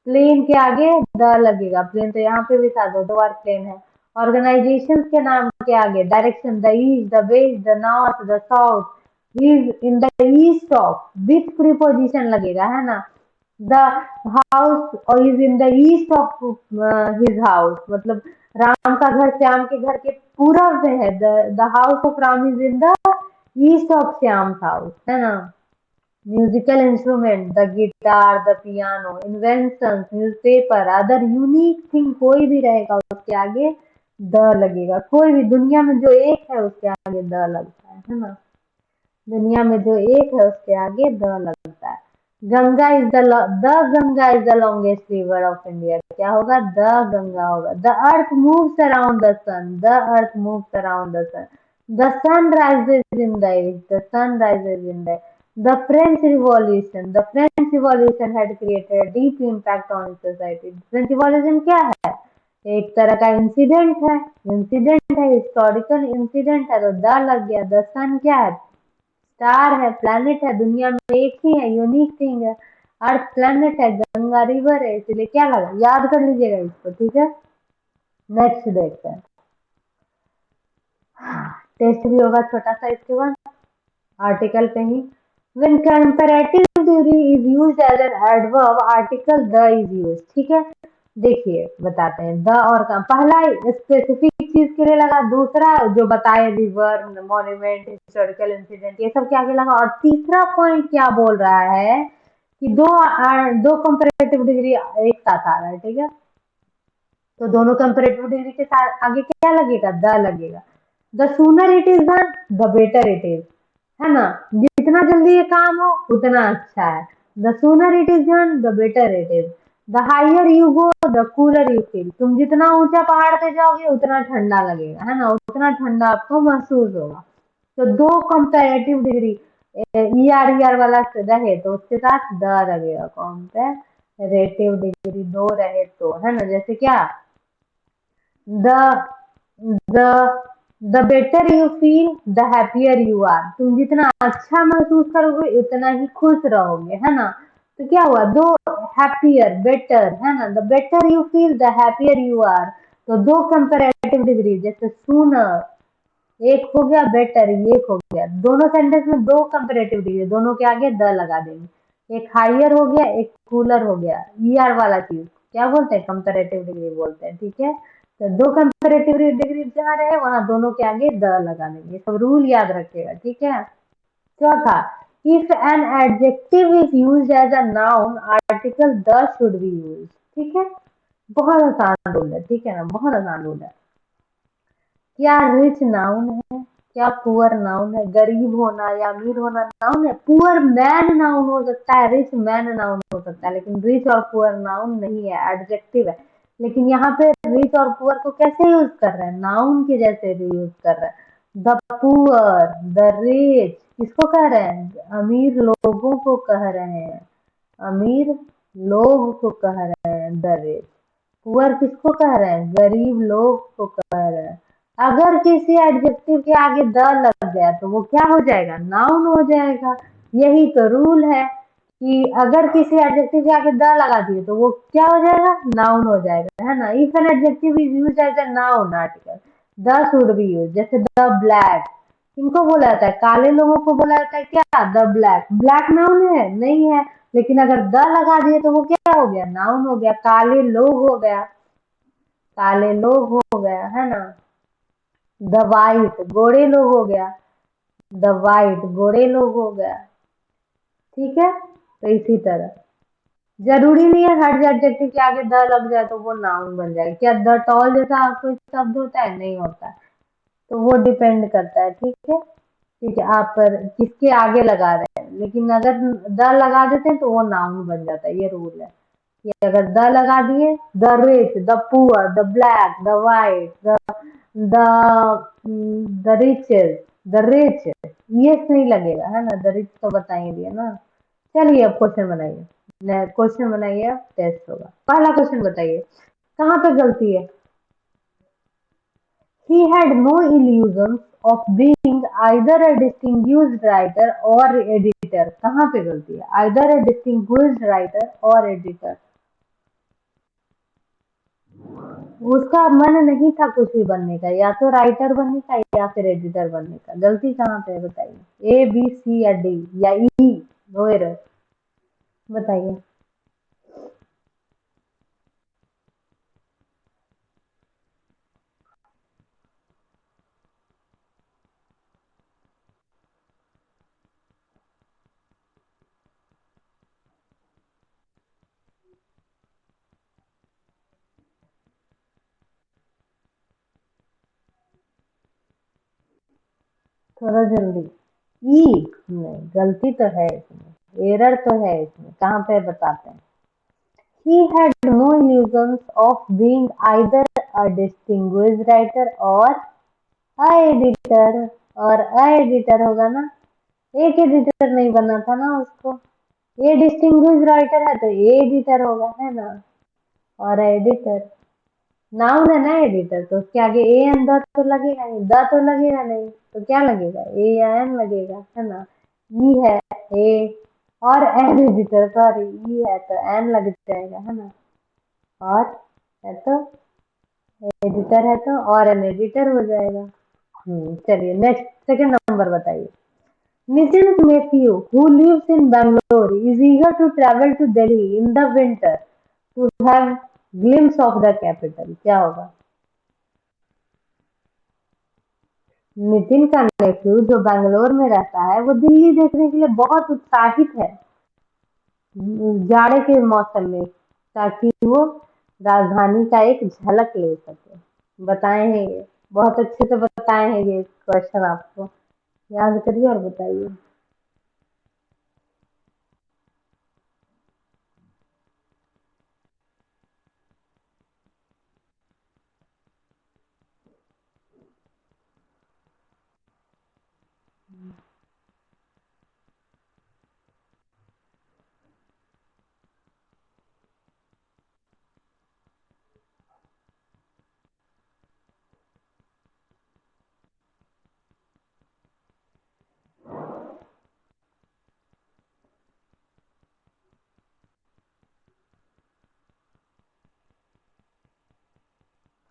प्लेन के आगे द लगेगा, प्लेन तो यहाँ पे भी था, दो बार प्लेन है। ऑर्गेनाइजेशन के नाम के आगे direction, the east, the west, the north, the south, is in the east of, with preposition लगेगा, है ना। द हाउस और is in the east of his house, मतलब राम का घर श्याम के घर के पूरब में है। The house of Ram is in the east of Shyam house, है ना। Musical instrument, the guitar, the piano, invention, newspaper, other unique thing, कोई भी रहेगा उसके आगे द लगेगा। कोई भी दुनिया में जो एक है उसके आगे द लगता है ना। दुनिया में जो एक है उसके आगे द लगता है। Ganga is the Ganga is the longest river of India. क्या होगा, द गंगा होगा। The earth moves around the sun, the earth moves around the sun. The sun rises in the east, the sun rises in the. The French revolution had created deep impact on society. French revolution क्या है, एक तरह का incident है, incident है, historical incident है, तो the लग गया। द सन क्या है, स्टार है, प्लैनेट है, दुनिया में एक ही है, यूनिक थिंग है। अर्थ प्लैनेट है, गंगा रिवर है, इसलिए क्या लगा, याद कर लीजिएगा इसको। ठीक है, नेक्स्ट देखते हैं। टेस्ट भी होगा छोटा सा इसके बाद, आर्टिकल पे ही। When comparative degree is used as an adverb, article the is used। ठीक है, देखिए बताते हैं। द और का पहला स्पेसिफिक चीज के लिए लगा, दूसरा जो बताए रिवर, मॉन्यूमेंट, हिस्टोरिकल इंसिडेंट, ये सब के आगे लगा। और तीसरा पॉइंट क्या बोल रहा है कि दो कंपेरेटिव डिग्री एक साथ आ रहा है। ठीक है, तो दोनों कंपेरेटिव डिग्री के साथ आगे क्या लगेगा, द लगेगा। The sooner it is done, the better it is, है ना। जितना जल्दी ये काम हो उतना अच्छा है। The sooner it is done, the better it is. The higher you go, the cooler you feel. तुम जितना ऊंचा पहाड़ पे जाओगे उतना ठंडा लगेगा, है ना, उतना ठंडा आपको महसूस होगा। तो दो कंपेरेटिव डिग्री ई आर वाला रहे तो उसके साथ द लगेगा। कंपेरेटिव डिग्री दो रहे तो, है ना, जैसे क्या, the the the better you feel the happier you are. तुम जितना अच्छा महसूस करोगे उतना ही खुश रहोगे, है ना। तो क्या हुआ, दो हैप्पियर बेटर, है ना। The better you feel the happier you are. तो दो कंपेरेटिव डिग्री, जैसे सूनर एक हो गया, बेटर एक हो गया। दोनों सेंटेंस में दो कंपेरेटिव डिग्री, दोनों के आगे द लगा देंगे। एक हायर हो गया, एक कूलर हो गया। ईआर वाला चीज क्या बोलते हैं, कंपेरेटिव डिग्री बोलते हैं। ठीक है, तो दो कंपेरेटिव डिग्री जहाँ रहे वहां दोनों के आगे द लगा देंगे। सब रूल याद रखिएगा। ठीक है, चौथा, if an adjective is use as a noun article the should be use. ठीक है, बहुत आसान रूल है, ठीक है ना, बहुत आसान रूल है। क्या रिच नाउन है? क्या पुअर नाउन है? गरीब होना या अमीर होना नाउन है? पुअर मैन नाउन हो सकता है, रिच मैन नाउन हो सकता है, लेकिन रिच और पुअर नाउन नहीं है, एडजेक्टिव है। लेकिन यहाँ पे रिच और पुअर को कैसे यूज कर रहे हैं? नाउन के जैसे यूज कर रहे हैं। द पुअर, द रिच, किसको कह रहे हैं? अमीर लोगों को कह रहे हैं, अमीर लोग को कह रहे हैं द रिच। पुअर किसको कह रहे हैं? गरीब लोग को कह रहे हैं। अगर किसी एडजेक्टिव के आगे द लग गया तो वो क्या हो जाएगा? नाउन हो जाएगा। यही तो रूल है कि अगर किसी एडजेक्टिव के आगे द लगा दिए तो वो क्या हो जाएगा? नाउन हो जाएगा, है ना। If an adjective is use as a noun article the should be use. जैसे द ब्लैक, किनको बोला जाता है? काले लोगों को बोला जाता है क्या? The black. ब्लैक नाउन है? नहीं है, लेकिन अगर द लगा दिए तो वो क्या हो गया? नाउन हो गया। काले लोग हो गया, काले लोग हो गया, है ना। द वाइट, गोरे लोग हो गया, द वाइट, गोरे लोग हो गया। ठीक है, तो इसी तरह जरूरी नहीं है हर एडजेक्टिव के आगे द लग जाए तो वो नाउन बन जाए। क्या द टॉल जैसा कोई शब्द होता है? नहीं होता है। तो वो डिपेंड करता है, ठीक है। ठीक है, आप पर किसके आगे लगा रहे हैं, लेकिन अगर द लगा देते हैं तो वो नाउन बन जाता है, ये रूल है। कि अगर द लगा दिए, the rich, the poor, the black, the white, the the riches, the rich, ये नहीं लगेगा, है ना। द रिच तो बता ही दिया ना। चलिए अब क्वेश्चन बनाइए, क्वेश्चन बनाइए, अब टेस्ट होगा। पहला क्वेश्चन बताइए, कहाँ पे गलती है? He had no illusions of being either a distinguished writer or editor। कहाँ पे गलती है? either a distinguished writer or editor। उसका मन नहीं था कुछ भी बनने का, या तो राइटर बनने का या फिर एडिटर बनने का। गलती कहाँ पे है बताइए? ए, बी, सी या डी या ई? नो एरर, बताइए। थोड़ा जल्दी। ई? नहीं, गलती तो है इसमें, एरर तो है इसमें, कहाँ पे बताते हैं। He had no illusions of being either a distinguished writer or a editor। और a editor होगा ना, एक एडिटर नहीं बना था ना उसको। ये डिस्टिंग्विश राइटर है तो ए एडिटर होगा, है ना। और एडिटर नाउन है ना, एडिटर, तो उसके आगे ए एन द तो लगेगा नहीं, द तो लगेगा नहीं, तो क्या लगेगा? ए या एन लगेगा, है ना। ई है, ए, और एन एडिटर, सॉरी, ई है तो एन लग जाएगा, है ना। और है तो एडिटर है तो और एन एडिटर हो जाएगा। चलिए नेक्स्ट, सेकंड नंबर बताइए। Nitin's nephew, who lives in Bangalore, is eager to travel to Delhi in the winter to have glimpse of the capital। क्या होगा? नितिन का नेफ्यू जो बैंगलोर में रहता है वो दिल्ली देखने के लिए बहुत उत्साहित है जाड़े के मौसम में, ताकि वो राजधानी का एक झलक ले सके। बताए हैं ये, बहुत अच्छे से बताए हैं ये क्वेश्चन आपको। याद करिए और बताइए।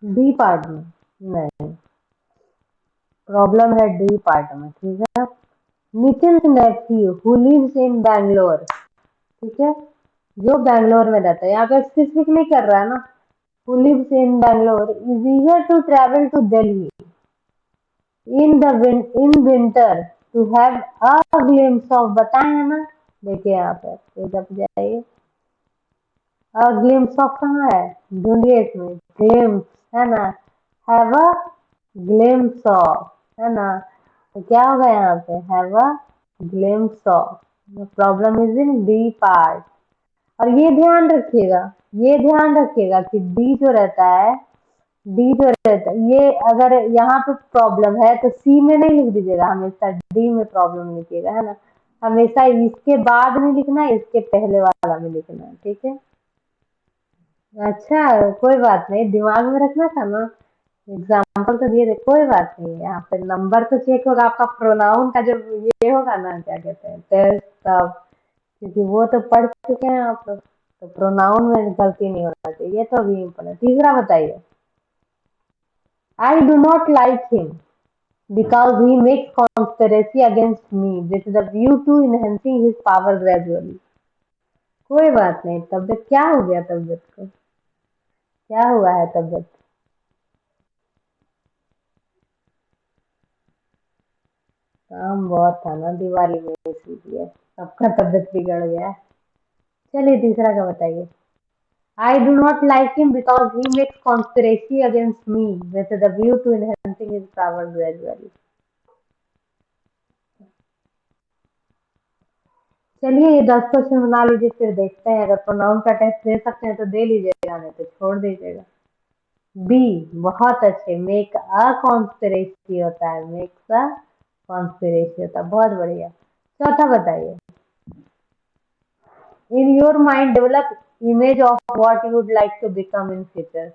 डी पार्ट में? नहीं, प्रॉब्लम है डी पार्ट में, ठीक है। Nitin nephew who lives in Bangalore, ठीक है, जो बैंगलोर में रहता है, यहाँ पे स्पेसिफिक नहीं कर रहा है ना। Who lives in Bangalore is eager to travel to Delhi in winter to have a glimpse of, बताए हैं ना। देखिए यहाँ पे पेज अप जाइए। अ ग्लिम्स ऑफ कहाँ है, ढूंढिए इसमें, ग्लिम्स है ना, हैव अ ग्लिम्स ऑफ, है ना। तो क्या होगा यहाँ पे, have a glimpse of. Problem is in D part. और ये ध्यान रखिएगा कि डी जो रहता है, डी जो रहता है, ये अगर यहाँ पे प्रॉब्लम है तो सी में नहीं लिख दीजिएगा, हमेशा डी में प्रॉब्लम लिखिएगा, है ना। हमेशा इसके बाद में लिखना है, इसके पहले वाला में लिखना है, ठीक है। अच्छा, कोई बात नहीं, दिमाग में रखना था ना, एग्जाम्पल तो दिए थे, कोई बात नहीं। यहाँ पे नंबर तो चेक होगा आपका, प्रोनाउन का जब ये होगा ना, क्या कहते हैं, टेस्ट तब, क्योंकि वो तो पढ़ चुके हैं आप लोग, तो प्रोनाउन में गलती नहीं होना चाहिए, ये तो अभी इम्पोर्टेंट। तीसरा बताइए, I do not like him because he makes conspiracy against me with the view to enhancing his power gradually। कोई बात नहीं, तबीयत क्या हो गया, तबीयत को क्या हुआ है तबीयत। काम बहुत था ना दिवाली में, इसीलिए सबका तबीयत बिगड़ गया है। चलिए तीसरा का बताइए, I do not like him because he makes conspiracy against me with the view to enhancing his power gradually. चलिए ये 10 क्वेश्चन बना लीजिए, फिर देखते हैं, अगर प्रोनाउन का टेस्ट दे सकते हैं तो दे लीजिएगा, नहीं तो छोड़ दीजिएगा। बी, बहुत अच्छे, मेक अ कॉन्स्पिरेसी होता है, मेक्स अ कॉन्स्पिरेसी होता है, बहुत बढ़िया। चौथा बताइए, in your mind develop image of what you would like to become in future.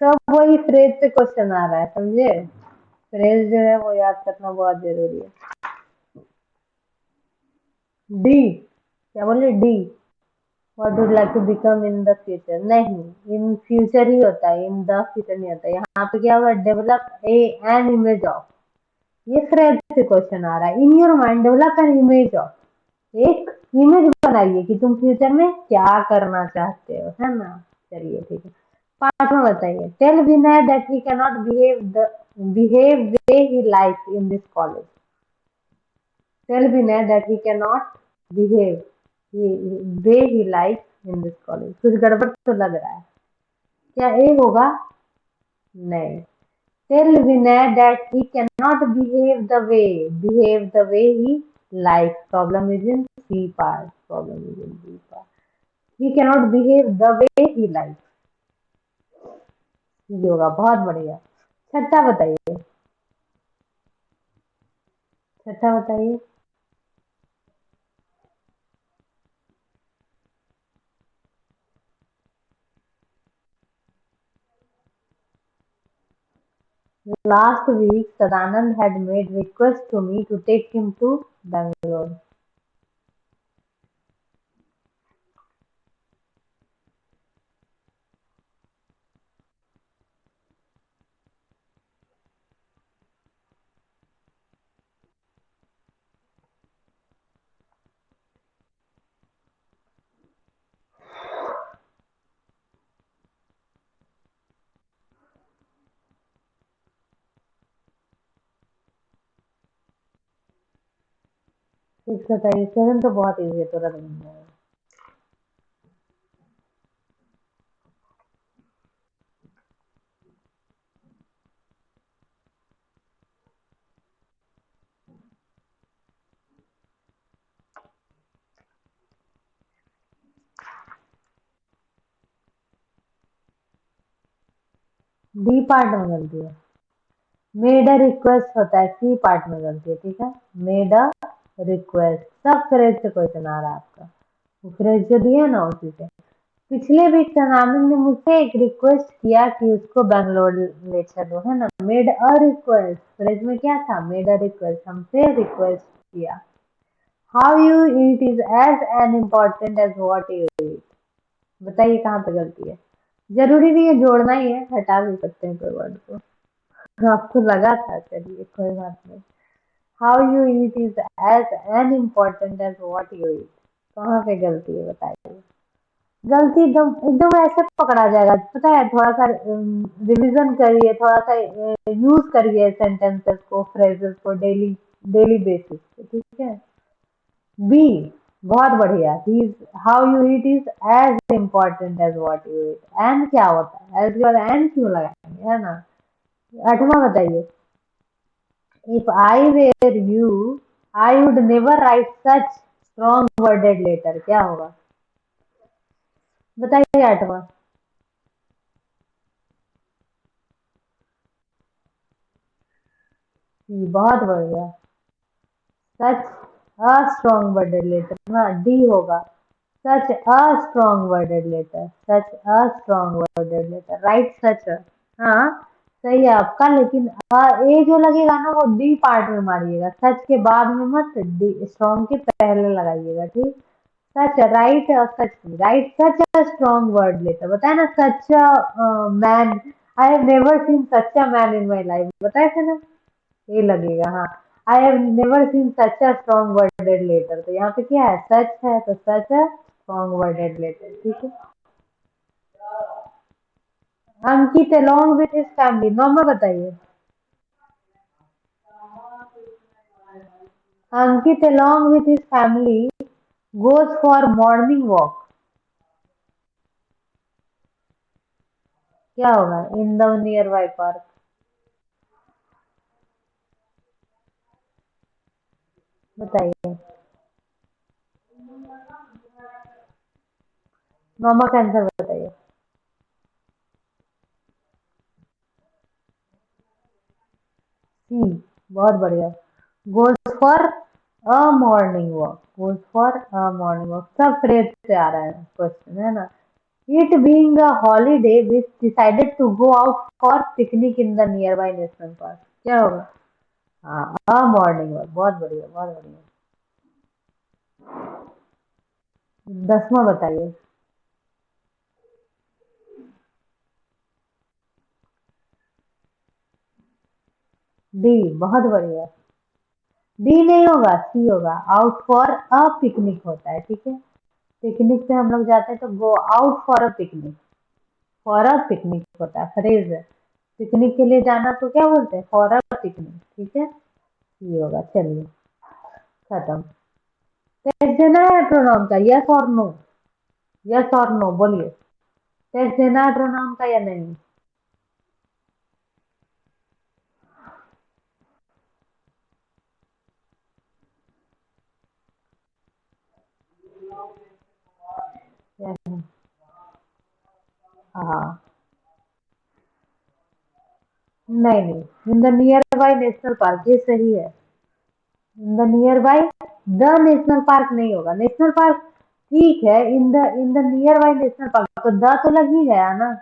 सब वही फ्रेज से क्वेश्चन आ रहा है, समझे। फ्रेज जो है वो याद करना बहुत जरूरी है। डी, क्या बोले, D, what would like to become in the future, नहीं, इन फ्यूचर ही होता है, इन द फ्यूचर नहीं होता। यहाँ पे क्या होगा, develop A an image of, ये फ्रेज से क्वेश्चन आ रहा है। इन your mind develop an image of, एक इमेज बनाइए कि तुम फ्यूचर में क्या करना चाहते हो, है ना। चलिए ठीक है। पांचवा बताइए, tell Vinay that he can not behave way he likes in this college. Tell Vinay that he can not behave way he likes in this college. कुछ गड़बड़ तो लग रहा है, क्या ए होगा, नहीं। Tell Vinay that he cannot behave the way he likes। Problem is in C part। Problem is in B part। He cannot behave the way he likes। ये होगा, बहुत बढ़िया। छठा बताइए, छठा बताइए, last week Sadanand had made request to me to take him to Bangalore। Six बताइए, seven तो बहुत इजी है, तुरंत बन जाएगा। डी पार्ट में गलती है, मेड अ रिक्वेस्ट होता है, सी पार्ट में गलती है, ठीक है। मेड अ रिक्वेस्ट, सब फ्रेज से क्वेश्चन आ रहा है आपका, वो फ्रेज जो दिया ना उसी से। पिछले वीक सनातन ने मुझसे एक रिक्वेस्ट किया कि उसको बैंगलोर ले चलो, है ना। मेड अ रिक्वेस्ट, फ्रेज में क्या था, मेड अ रिक्वेस्ट, हमसे रिक्वेस्ट किया। How you eat is as an important as what you eat. बताइए कहाँ पे गलती है, जरूरी नहीं है जोड़ना ही है, हटा भी सकते हैं कोई वर्ड को, आपको लगा था, चलिए कोई बात नहीं। How you eat is as an important as what you eat, कहाँ पे गलती है बताइए। गलती एकदम एकदम ऐसे पकड़ा जाएगा, पता है, थोड़ा सा रिवीजन करिए, थोड़ा सा यूज करिए सेंटेंसेस को, फ्रेजेस को डेली डेली बेसिस पे, ठीक है। बी, बहुत बढ़िया। ही how you eat is as important as what you eat. And क्या होता है, एज के बाद एंड क्यों लगाएंगे, है ना। आठवां बताइए। If I were you I would never write such strong worded letter, क्या होगा, बताइए आठवां। बहुत बढ़िया। Such a strong worded letter ना, डी होगा। Such a strong worded letter, such a strong worded letter, write such. हाँ, सही है आपका, लेकिन ए जो लगेगा ना वो डी पार्ट में मारिएगा, सच के बाद में मत, डी स्ट्रॉन्ग के पहले लगाइएगा, ठीक। Such right, such right such a strong word letter, बताया ना, such man, I have never seen such a man in my life, बताए थे ना, ये लगेगा, हाँ। I have never seen such a strong worded letter, तो यहाँ पे क्या है, सच है, तो such a strong worded letter, ठीक है। Ankit along with his family, normal बताइए। Ankit along with his family goes for morning walk, क्या होगा, in the nearby park, बताइए। नॉर्मल का आंसर बताइए। सी, बहुत बढ़िया। Goes for a morning walk, goes for a morning walk, सब phrase से आ रहा है क्वेश्चन, है ना। It being a holiday we decided to go out for picnic in the nearby national park, क्या होगा, हाँ, अ मॉर्निंग वॉक, बहुत बढ़िया, बहुत बढ़िया। 10वां बताइए। डी, बहुत बढ़िया। डी नहीं होगा, सी होगा, आउट फॉर अ पिकनिक होता है, ठीक है। पिकनिक पे हम लोग जाते हैं तो गो out for a picnic, for a picnic होता है, फ्रेज है। पिकनिक के लिए जाना को क्या बोलते हैं, फॉर अ पिकनिक, ठीक है। ये होगा, चलिए, खत्म। टेस्ट देना है प्रोनाउन का, यस और नो, यस और नो बोलिए। टेस्ट देना है प्रोनाउन का या नहीं। Yes. हाँ, नहीं नहीं, इन the nearby national park, ये सही है। इन the near by the national park नहीं होगा, नेशनल पार्क ठीक है, इन the nearby national park, तो द तो लग ही गया ना।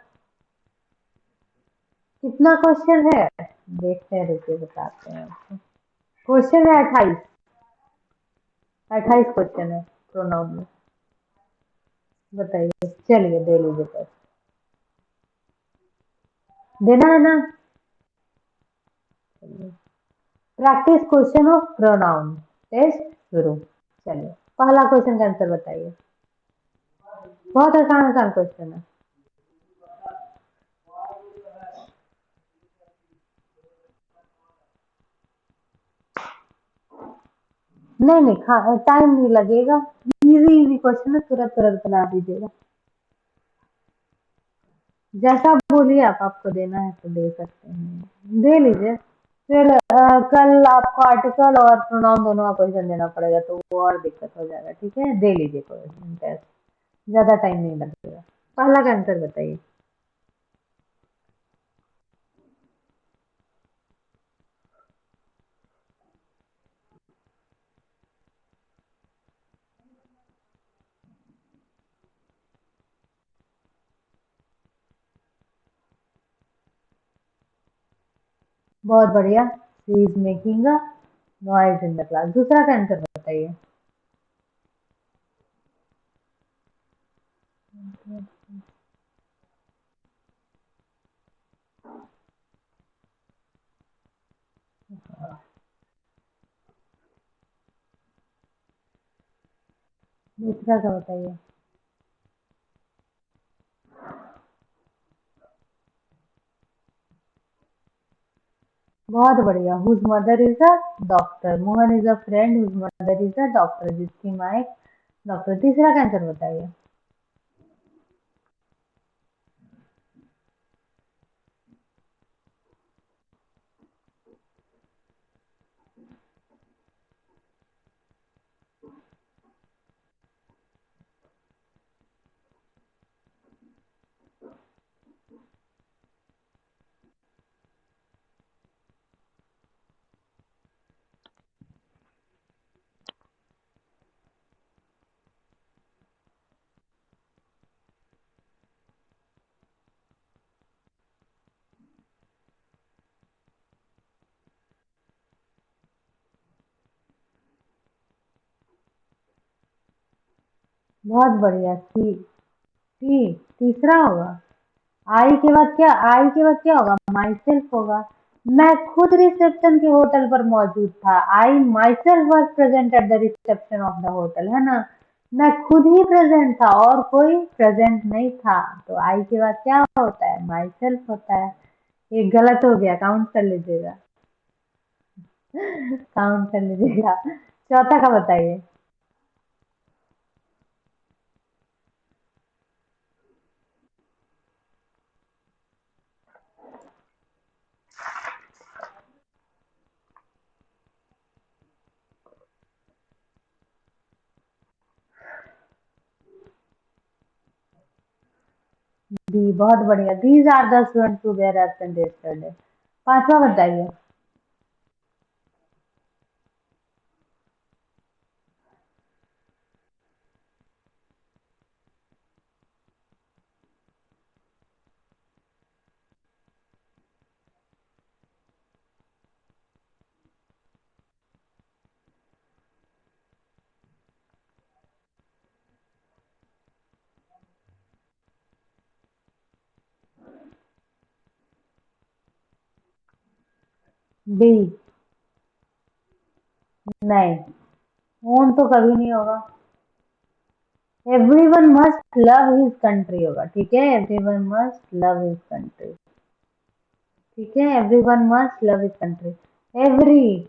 कितना क्वेश्चन है, देखते हैं, रुकिए बताते हैं आपको। क्वेश्चन है 28, 28 क्वेश्चन है प्रोनाउन में, बताइए, चलिए दे लीजिए टेस्ट, देना है ना। Practice question of pronoun, test शुरू, चलिए। पहला क्वेश्चन का आंसर बताइए, बहुत आसान आसान क्वेश्चन है। नहीं नहीं, टाइम नहीं लगेगा, इजी इजी क्वेश्चन है, तुरंत तुरंत बना दीजिएगा। जैसा बोलिए आप, आपको देना है तो दे सकते हैं, दे लीजिए। फिर कल आपको आर्टिकल और प्रोनाउन दोनों का क्वेश्चन देना पड़ेगा, तो वो और दिक्कत हो जाएगा, ठीक है, दे लीजिए क्वेश्चन टेस्ट, ज्यादा टाइम नहीं लगेगा। पहला का आंसर बताइए। बहुत बढ़िया, she is making a noise in the class, दूसरा का आंसर बताइए। दूसरा का बताइए। बहुत बढ़िया। Whose mother is a doctor. Mohan is a friend whose mother is a doctor, जिसकी माँ एक डॉक्टर। तीसरा का आंसर बताइए। बहुत बढ़िया। सी तीसरा होगा। आई के बाद क्या, आई के बाद क्या होगा? माई सेल्फ होगा। मैं खुद रिसेप्शन के होटल पर मौजूद था। I myself was present at the reception of the hotel, है ना। मैं खुद ही प्रेजेंट था और कोई प्रेजेंट नहीं था। तो आई के बाद क्या होता है? माई सेल्फ होता है। ये गलत हो गया, काउंट कर लीजिएगा। काउंट कर लीजिएगा। चौथा का बताइए। डी, बहुत बढ़िया। These are the students who were absent yesterday. पांचवा बताइए। डी। नहीं, ओन तो कभी नहीं होगा। Everyone must love his country होगा, ठीक है। Everyone must love his country, ठीक है। Everyone must love his country. Every,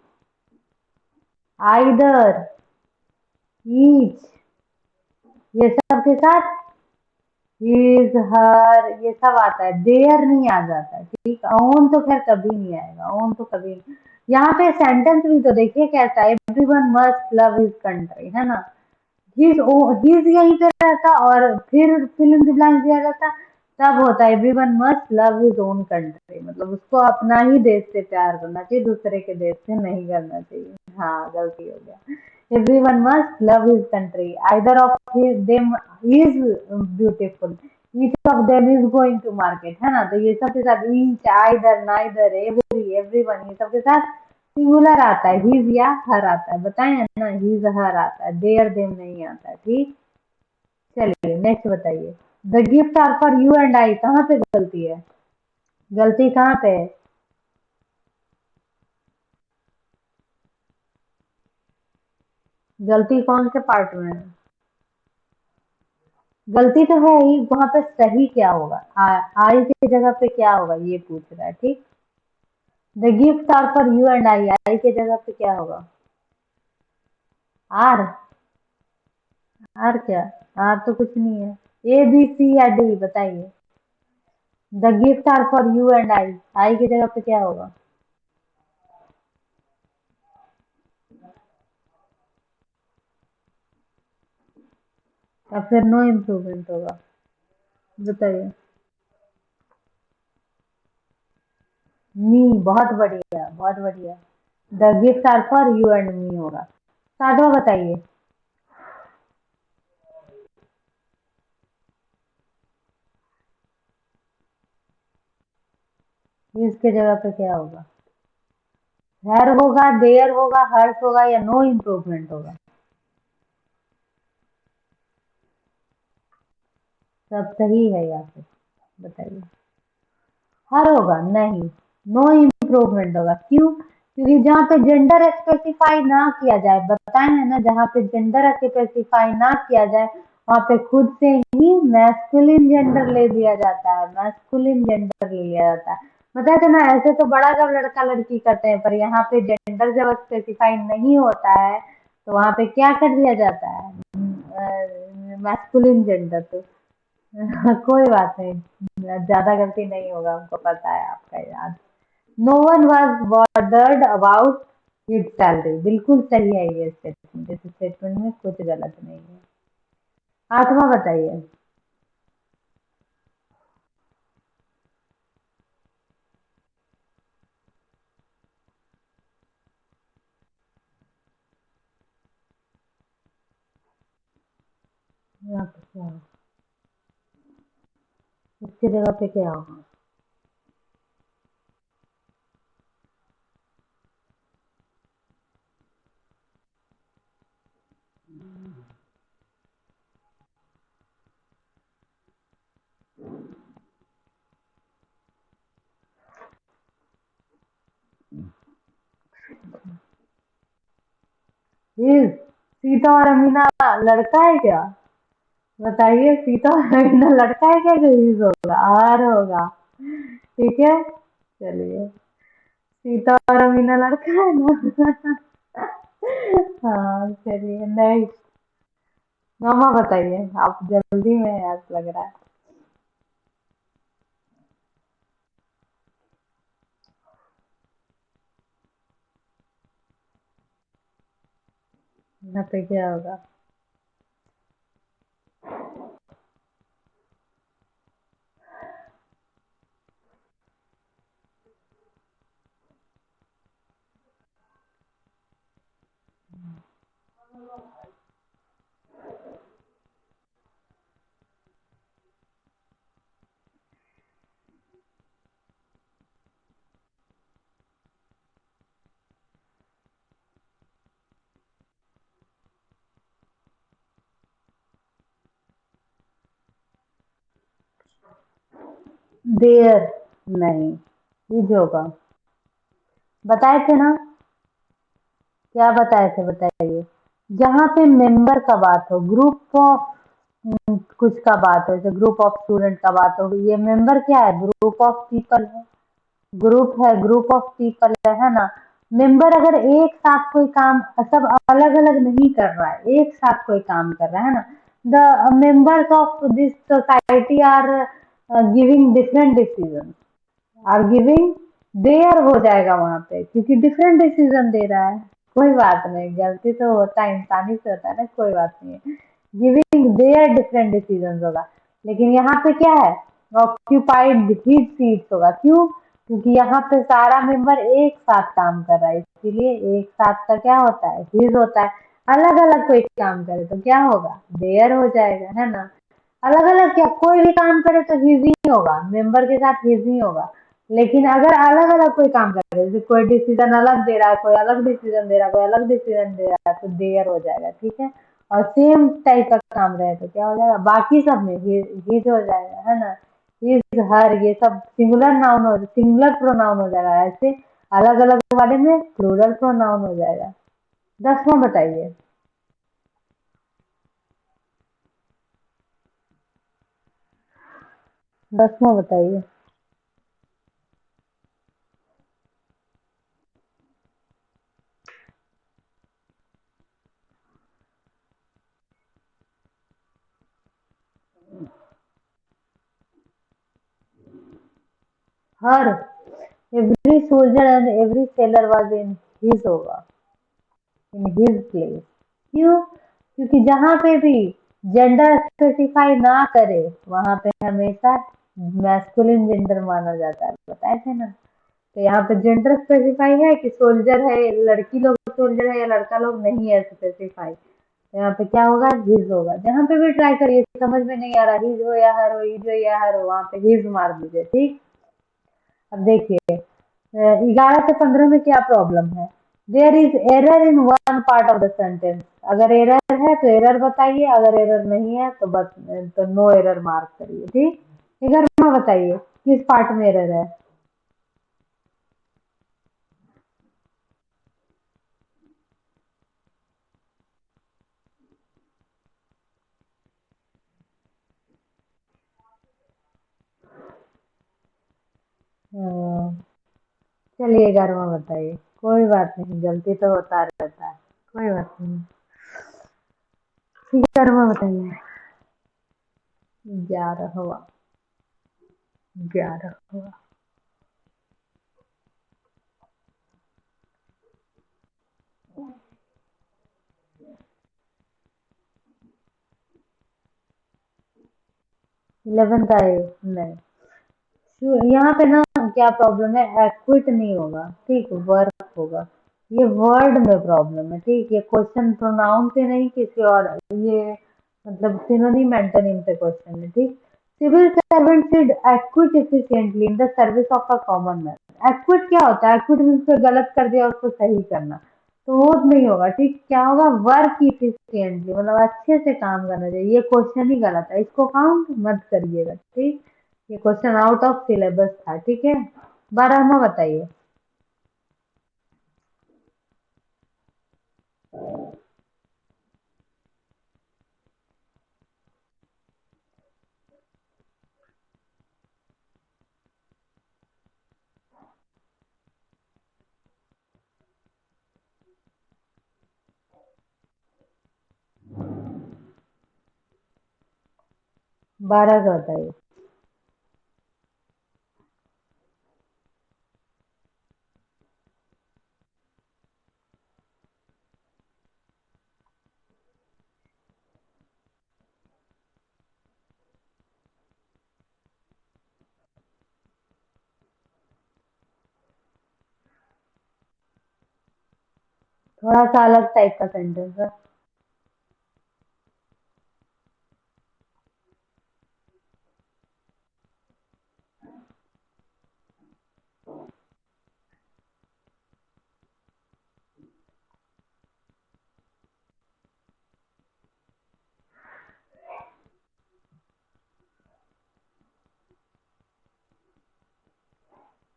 either, each, ये सब के साथ हिज हर ये सब आता है। देयर नहीं आ जाता, ठीक। ओन तो खैर कभी नहीं आएगा, ओन तो कभी नहीं। यहाँ पे सेंटेंस भी तो देखिए कैसा है। Everyone must love his country, है ना। हिज यहीं पे रहता और फिर फिल इन द ब्लैंक दिया जाता, तब होता है everyone must love his own country. मतलब उसको अपना ही देश से प्यार करना चाहिए, दूसरे के देश से नहीं करना चाहिए। हाँ, गलती हो गया। Everyone must love his country. Either of them is beautiful, each of them is going to market, है ना। तो ये सब के साथ each, either, neither, every, everyone, ये सब के साथ सिंगुलर आता है। हिज या हर आता है, बताए हैं ना। हिज हर आता है, देयर देम नहीं आता है, ठीक। चलिए नेक्स्ट बताइए। The gift are for you and I, कहाँ पे गलती है? गलती कहाँ पे है? गलती कौन से पार्ट में है? गलती तो है ही, वहां पे सही क्या होगा? आई की जगह पे क्या होगा ये पूछ रहा है, ठीक। The gift are for you and I की जगह पे क्या होगा? आर। आर क्या? आर तो कुछ नहीं है। ए बी सी या डी बताइए। The gift are for you and I की जगह पे क्या होगा? या फिर नो इम्प्रूवमेंट होगा? बताइए। मी, बहुत बढ़िया, बहुत बढ़िया। The gift are for you and me होगा। साधवा बताइए। इसके जगह पे क्या होगा? हैर होगा, देयर होगा, हर्ष होगा, या नो इम्प्रूवमेंट होगा? सब सही है या फिर बताइए। हर होगा नहीं, नो इम्प्रूवमेंट होगा। क्यों? क्योंकि जहाँ पे जेंडर स्पेसिफाई ना किया जाए, बताए हैं ना, जहाँ पे जेंडर स्पेसिफाई ना किया जाए वहाँ पे खुद से ही मैस्कुलिन जेंडर ले लिया जाता है, मैस्कुलिन जेंडर ले लिया जाता है। बताए थे ना, ऐसे तो बड़ा जब लड़का लड़की करते हैं, पर यहाँ पे जेंडर जब स्पेसिफाई नहीं होता है तो वहाँ पे क्या कर दिया जाता है, मैस्कुलिन जेंडर। तो कोई बात नहीं, ज्यादा गलती नहीं होगा, हमको पता है आपका याद। No one was bothered about his salary, बिल्कुल सही है ये स्टेटमेंट, इस स्टेटमेंट में कुछ गलत नहीं है। आठवां बताइए। यहाँ पे क्या होगा? इसकी जगह पे क्या होगा? ये सीता और अमीना लड़का है क्या? बताइए, सीता और अमीना लड़का है क्या जो यूज होगा? आर होगा। ठीक है, चलिए। सीता और अमीना लड़का है ना? हाँ, चलिए नेक्स्ट। मामा बताइए, आप जल्दी में हैं, ऐसा लग रहा है। यहाँ पे क्या होगा? देयर, नहीं, यूज होगा। बताए थे ना, क्या बताए थे बताइए। जहाँ पे मेंबर का बात हो, ग्रुप ऑफ कुछ का बात हो, जैसे ग्रुप ऑफ स्टूडेंट का बात हो, ये मेंबर क्या है? ग्रुप ऑफ पीपल है। ग्रुप है, ग्रुप ऑफ पीपल है ना। मेंबर अगर एक साथ कोई काम, सब अलग अलग नहीं कर रहा है, एक साथ कोई काम कर रहा है ना, the members of this society are giving different decision, are giving, their हो जाएगा वहां पे, क्योंकि डिफरेंट डिसीजन दे रहा है। कोई बात नहीं, गलती तो होता है, इंसानी से होता है ना, कोई बात नहीं है। गिविंग देयर डिफरेंट डिसीजन होगा। लेकिन यहाँ पे क्या है? ऑक्यूपाइड हिज सीट्स होगा। क्यों? क्योंकि यहाँ पे सारा मेंबर एक साथ काम कर रहा है, इसीलिए एक साथ का क्या होता है? हिज होता है। अलग अलग कोई काम करे तो क्या होगा? देयर हो जाएगा, है ना। अलग अलग क्या, कोई भी काम करे तो हिज ही होगा, मेंबर के साथ हिज ही होगा। लेकिन अगर अलग अलग कोई काम कर रहे हैं, जैसे कोई डिसीजन अलग दे रहा है, कोई अलग डिसीजन दे रहा है, कोई अलग डिसीजन दे रहा है, तो देयर हो जाएगा, ठीक है। और सेम टाइप का काम रहे तो क्या हो जाएगा? बाकी सब में हिज हो जाएगा, है ना। हिज, हर, ये सब सिंगुलर नाउन हो, सिंगुलर प्रोनाउन हो जाएगा। ऐसे अलग अलग वाले में प्लूरल प्रोनाउन हो जाएगा। 10वां बताइए। 10वां बताइए। हर, every soldier and every sailor was in his होगा, इन हिज प्लेस। क्यों? क्योंकि जहाँ पे भी जेंडर स्पेसिफाई ना करे, वहां पे हमेशा मैस्कुलिन जेंडर माना जाता है, बताए थे ना। तो यहाँ पे जेंडर स्पेसिफाई है कि सोल्जर है, लड़की लोग सोल्जर है या लड़का लोग, नहीं है स्पेसिफाई। तो यहाँ पे क्या होगा? हिज होगा। जहाँ पे भी ट्राई करिए, समझ में नहीं आ रहा, हिज हो या हर हो, हिज हो या हर हो, वहां पे हिज मार दीजिए, ठीक। अब देखिए, 11 से 15 में क्या प्रॉब्लम है? There is error in one part of the sentence. अगर एरर है तो एरर बताइए, अगर एरर नहीं है तो बस, तो नो एरर मार्क करिए, ठीक। 11वां बताइए, किस पार्ट में एरर है? चलिए 11वां बताइए। कोई बात नहीं, गलती तो होता रहता है, कोई बात नहीं। 11वां बताइए। 11वां। 11वां। 11th आए नहीं। यहाँ पे ना क्या प्रॉब्लम है, एक्विट नहीं होगा, ठीक, वर्क होगा। ये वर्ड में प्रॉब्लम है, ठीक। ये क्वेश्चन प्रोनाउन पे नहीं, किसी और, ये मतलब सिनोनिम एंटोनिम पे क्वेश्चन है, ठीक। Civil servant should acquit efficiently in the service of a common man. Acquit क्या होता है? एक्विट मीन्स पे गलत कर दिया उसको सही करना, तो वो नहीं होगा, ठीक। क्या होगा? वर्क इफिशिएंटली, मतलब अच्छे से काम करना चाहिए। ये क्वेश्चन ही गलत है, इसको काउंट मत करिएगा, ठीक। ये क्वेश्चन आउट ऑफ सिलेबस था, ठीक है। 12वां बताइए। 12 का बताइए। थोड़ा सा अलग टाइप का सेंटेंस है।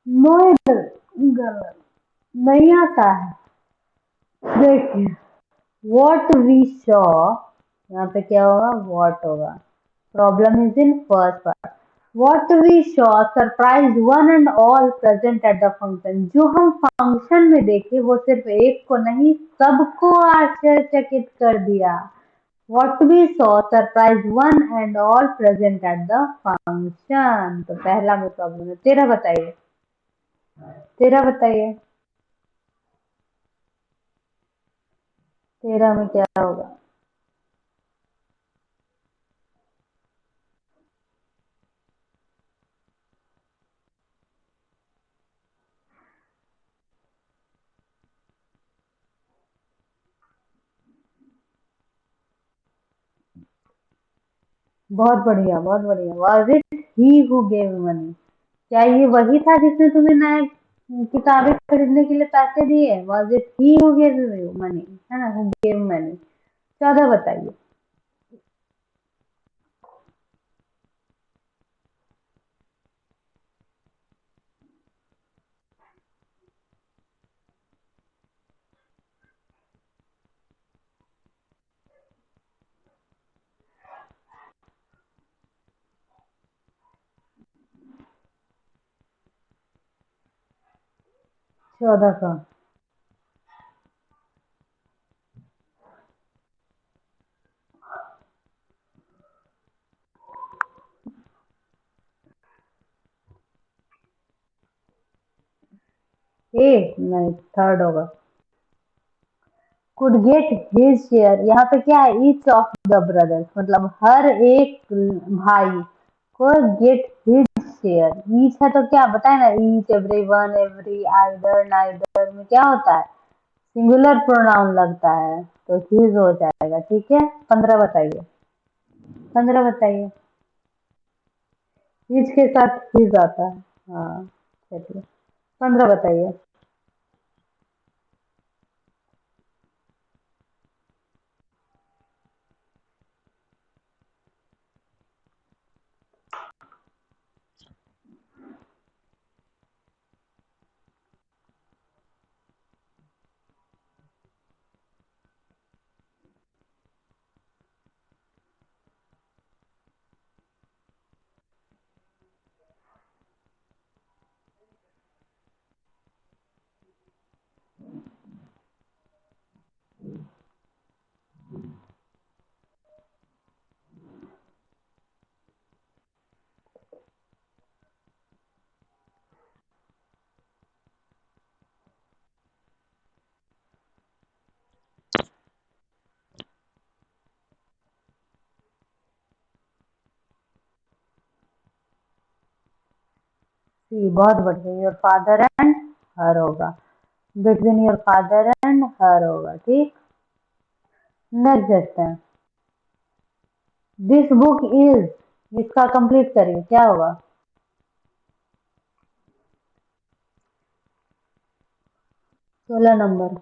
नो, गलत, नहीं आता है। देखिए, वॉट वी सॉ, यहाँ पे क्या होगा? वॉट होगा। Problem is in first part. What we saw surprise one and all present at the function. जो हम फंक्शन में देखे वो सिर्फ एक को नहीं, सबको आश्चर्यचकित कर दिया। What we saw surprise one and all present at the function. तो पहला में प्रॉब्लम है। 13 बताइए। 13 बताइए। 13 में क्या होगा? बहुत बढ़िया, बहुत बढ़िया। Was it he who gave money? क्या ये वही था जिसने तुम्हें नए किताबें खरीदने के लिए पैसे दिए? Was it he who gave you money, है ना, हु गेव मनी। 14 बताइए। 14 का। ए नहीं, थर्ड होगा। कुड गेट हिज शेयर, यहाँ पे क्या है? ईच ऑफ द ब्रदर्स, मतलब हर एक भाई को गेट हिज शेयर। ईच है तो क्या बताए ना, each, every one, every, either, neither में क्या होता है? सिंगुलर प्रोनाउन लगता है, तो हिज हो जाएगा, ठीक है। 15 बताइए। 15 बताइए। हिज के साथ हिज आता है। हाँ, चलिए। 15 बताइए। सी, बहुत बढ़िया। योर फादर एंड हर होगा, बिटवीन योर फादर एंड हर होगा, ठीक। नेक्स्ट देखते हैं, दिस बुक इज, इसका कंप्लीट करिए, क्या होगा? 16 नंबर।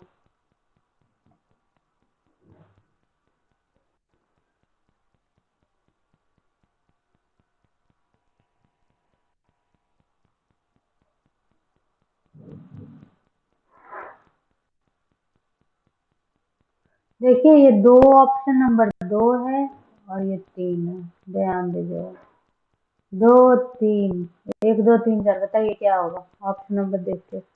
देखिए ये दो, ऑप्शन नंबर 2 है और ये 3 है, ध्यान दीजिएगा। 2 3, 1 2 3 4, बताइए क्या होगा ऑप्शन नंबर देख के।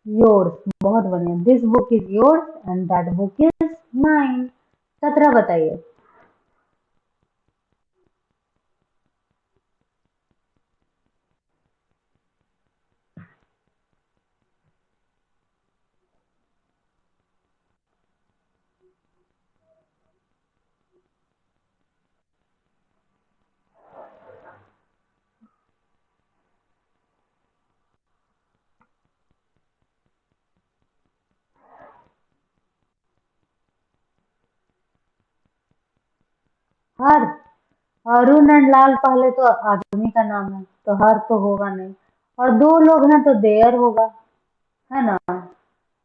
योर्स, बहुत बढ़िया। This book is yours and that book is mine. 17 बताइए। हर, अरुण एंड लाल पहले तो आदमी का नाम है, तो हर तो होगा नहीं। और दो लोग हैं तो देयर होगा, है ना।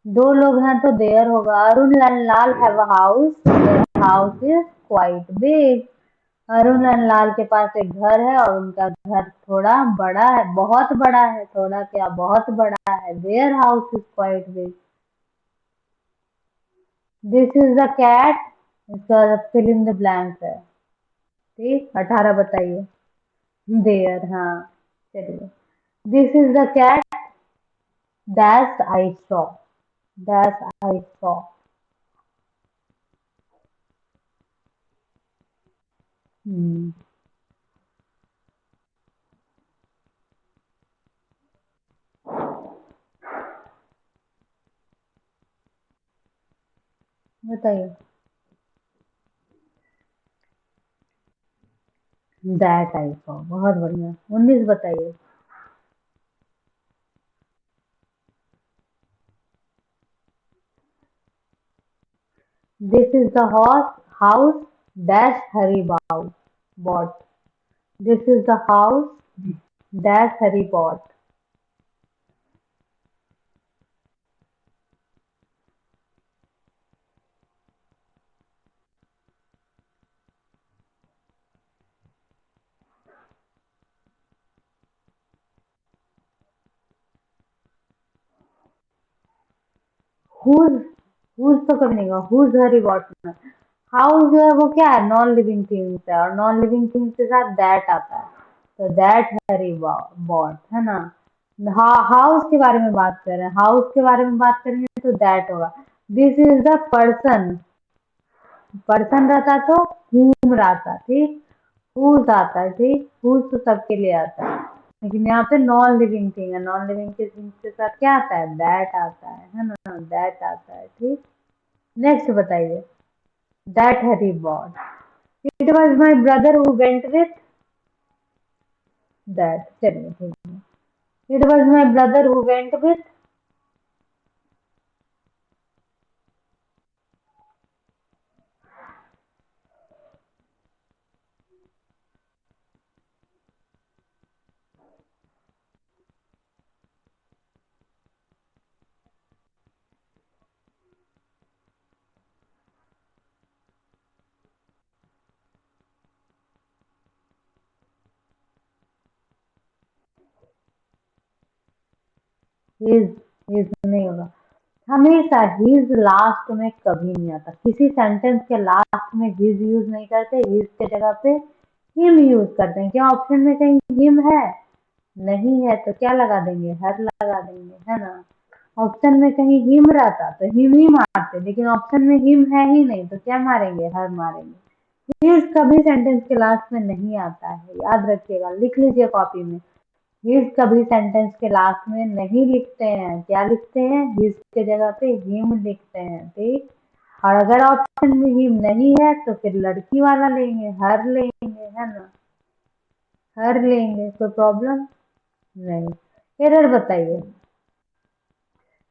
दो लोग हैं तो देयर होगा। Arun and Lal have a house, there house is quite big. Arun and Lal के पास एक घर है और उनका घर थोड़ा बड़ा है, बहुत बड़ा है, थोड़ा क्या बहुत बड़ा है। There house is quite big. This is the cat, इसका फिल इन द ब्लैंक है, ठीक। 18 बताइए। देयर, हाँ। चलिए, this is the cat dash I saw, dash I saw. Hmm, बताइए। दैट आई सॉ, बहुत बढ़िया। 19 बताइए। This is the house dash Hari bought. This is the house dash Hari bought. Whose, whose तो कभी नहीं होगा, हुज हरी बॉट में। हाउस जो है वो क्या है, नॉन लिविंग थिंग्स है, और नॉन लिविंग थिंग्स के साथ दैट आता है, तो दैट हरी बॉट, है ना। हाउस के बारे में बात कर रहे हैं, हाउस के बारे में बात करेंगे तो दैट होगा। This is the person, person रहता तो whom रहता, ठीक। whose आता है, ठीक। whose तो सबके लिए आता है, लेकिन यहाँ पे नॉन लिविंग थिंग है, नॉन लिविंग थिंग के साथ क्या आता है, दैट आता है ना, दैट आता है, ठीक। नेक्स्ट बताइए। That Harry bought, it was my brother who went with that. चलिए ठीक है, it was my brother who went with. His नहीं होगा, हमेशा हिज लास्ट में कभी नहीं आता, किसी सेंटेंस के लास्ट में हिज यूज नहीं करते, हिज के जगह पे हिम यूज करते हैं। क्या ऑप्शन में कहीं हिम है? नहीं है, तो क्या लगा देंगे, हर लगा देंगे, है ना। ऑप्शन में कहीं हिम रहता तो हिम ही मारते, लेकिन ऑप्शन में हिम है ही नहीं, तो क्या मारेंगे, हर मारेंगे। हिज कभी सेंटेंस के लास्ट में नहीं आता है, याद रखिएगा, लिख लीजिए कॉपी में। हिज कभी सेंटेंस के लास्ट में नहीं लिखते हैं, क्या लिखते हैं, हिज के जगह पे हिम लिखते हैं, ठीक। और अगर ऑप्शन में हिम नहीं है तो फिर लड़की वाला लेंगे, हर लेंगे, है ना, हर लेंगे, कोई प्रॉब्लम नहीं। एरर बताइए।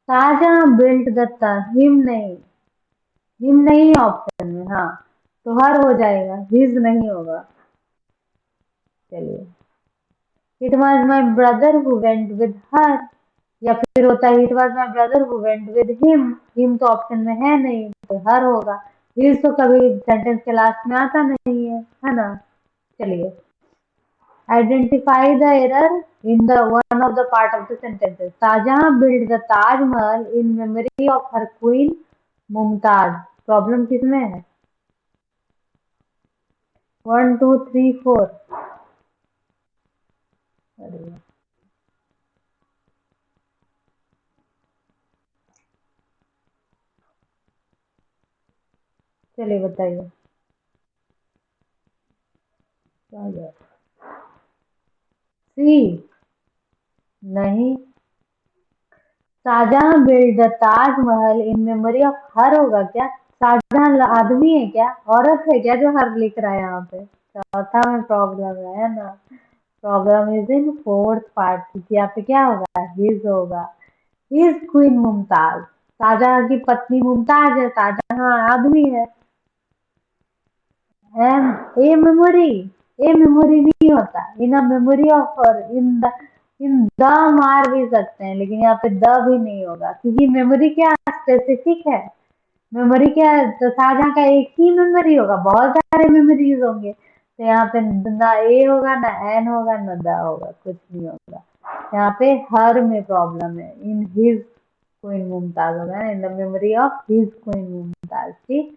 शाहजहां बिल्ट द हिम नहीं ऑप्शन में, हाँ, तो हर हो जाएगा, हिज नहीं होगा। चलिए, it was my brother who went with her, या फिर होता है it was my brother who went with him तो ऑप्शन में है नहीं, तो हर होगा। हिज तो कभी सेंटेंस के लास्ट में आता नहीं है ना। चलिए, identify the error in the one of the part of the sentences. Shahjahan build the Taj Mahal in memory of her queen Mumtaz. Problem किसमें है? 1 2 3 4। अरे, चलिए बताइए। सी नहीं, Shahjahan build the Taj Mahal in memory of her होगा क्या? शाहजहां आदमी है क्या, औरत है क्या जो हर लिख रहा है यहाँ पे? चौथा में प्रॉब्लम है ना। Problem is in fourth part, क्योंकि यहाँ पे क्या होगा, हिज होगा। हिज क्वीन मुमताज, शाहजहां की पत्नी मुमताज है, शाहजहां आदमी है। ए मेमोरी, ए मेमोरी नहीं होता, इन अ मेमोरी ऑफ, और इन द मार भी सकते हैं, लेकिन यहाँ पे द भी नहीं होगा, क्योंकि मेमोरी क्या स्पेसिफिक है। मेमोरी क्या है, तो शाहजहां का एक ही मेमोरी होगा, बहुत सारे मेमोरीज होंगे, तो यहाँ पे ना ए होगा, ना एन होगा, ना द होगा, कुछ नहीं होगा। यहाँ पे हर में प्रॉब्लम है, इन हिज क्वीन मुमताज होगा, in the memory of his queen Mumtaz, ठीक।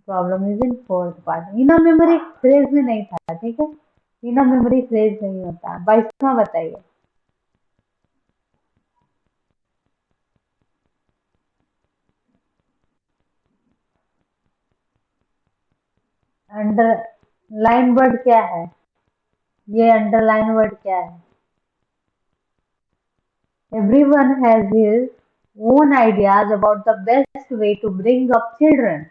Problem is in fourth part. Inner memory phrase में नहीं था, ठीक है, इनर मेमोरी फ्रेज नहीं होता। 22वां बताइए। अंडरलाइन वर्ड क्या है? ये अंडरलाइन वर्ड क्या है? Everyone has his own ideas about the best way to bring up children.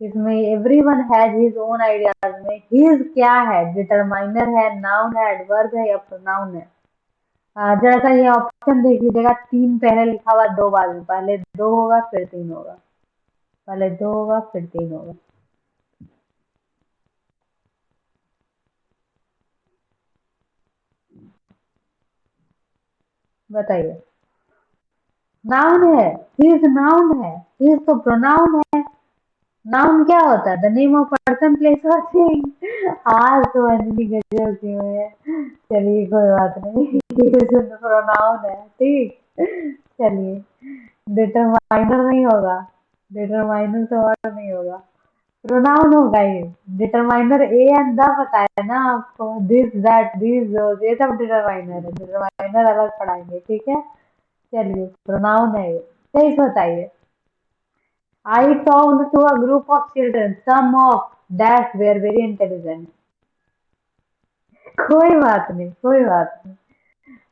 इसमें everyone has his own ideas में हिज क्या है? डिटरमाइनर है, नाउन है, एडवर्ब है, या प्रोनाउन है? जरा सा ये ऑप्शन देख लीजिएगा, तीन पहले लिखा हुआ, दो बाद में, पहले दो होगा फिर तीन होगा, पहले दो होगा फिर तीन होगा। बताइए। नाउन है, हिज नाउन है, हिज तो प्रोनाउन है। नाउन क्या होता है? The name of person, place और थिंग। आज तो अंजलि गजब की हुई है। चलिए कोई बात नहीं, प्रोनाउन है, ठीक। चलिए, डिटरमाइनर नहीं होगा, डिटरमाइनर तो और नहीं होगा, प्रोनाउन होगा ये। डिटरमाइनर ए एंड द बताया ना आपको, दिस दैट दिस ये सब डिटरमाइनर है, डिटरमाइनर अलग पढ़ाएंगे, ठीक है। चलिए, प्रोनाउन है ये। सही बताइए। I talked to a group of children, some of that were very intelligent. कोई बात नहीं, कोई बात नहीं,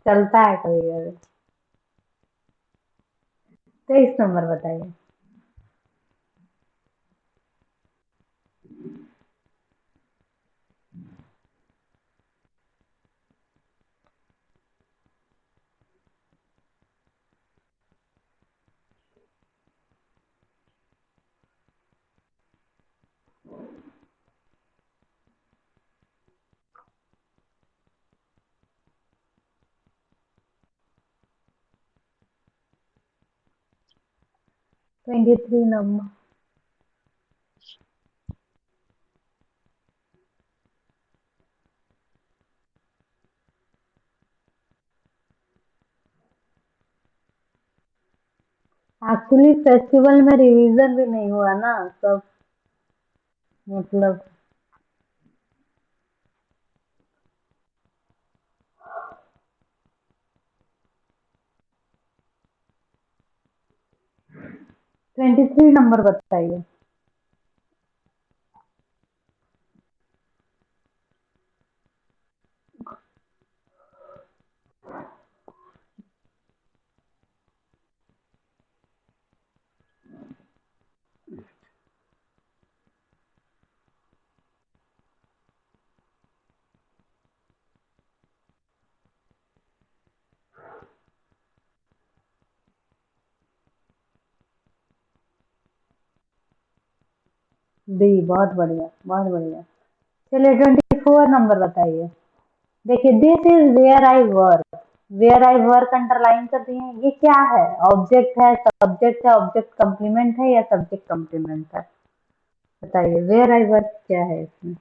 चलता है कभी कभी। 23 नंबर बताइए। 23 नंबर। एक्चुअली फेस्टिवल में रिवीजन भी नहीं हुआ ना, सब मतलब। 23 नंबर बताइए। बी, बहुत बढ़िया, बहुत बढ़िया। चलिए 24 नंबर बताइए। देखिए, this is where I work. Where I work underline कर दिए हैं। ये क्या है? ऑब्जेक्ट है, सब्जेक्ट है, ऑब्जेक्ट कॉम्प्लीमेंट है या सब्जेक्ट कॉम्प्लीमेंट है? बताइए, वेयर आई वर्क क्या है इसमें?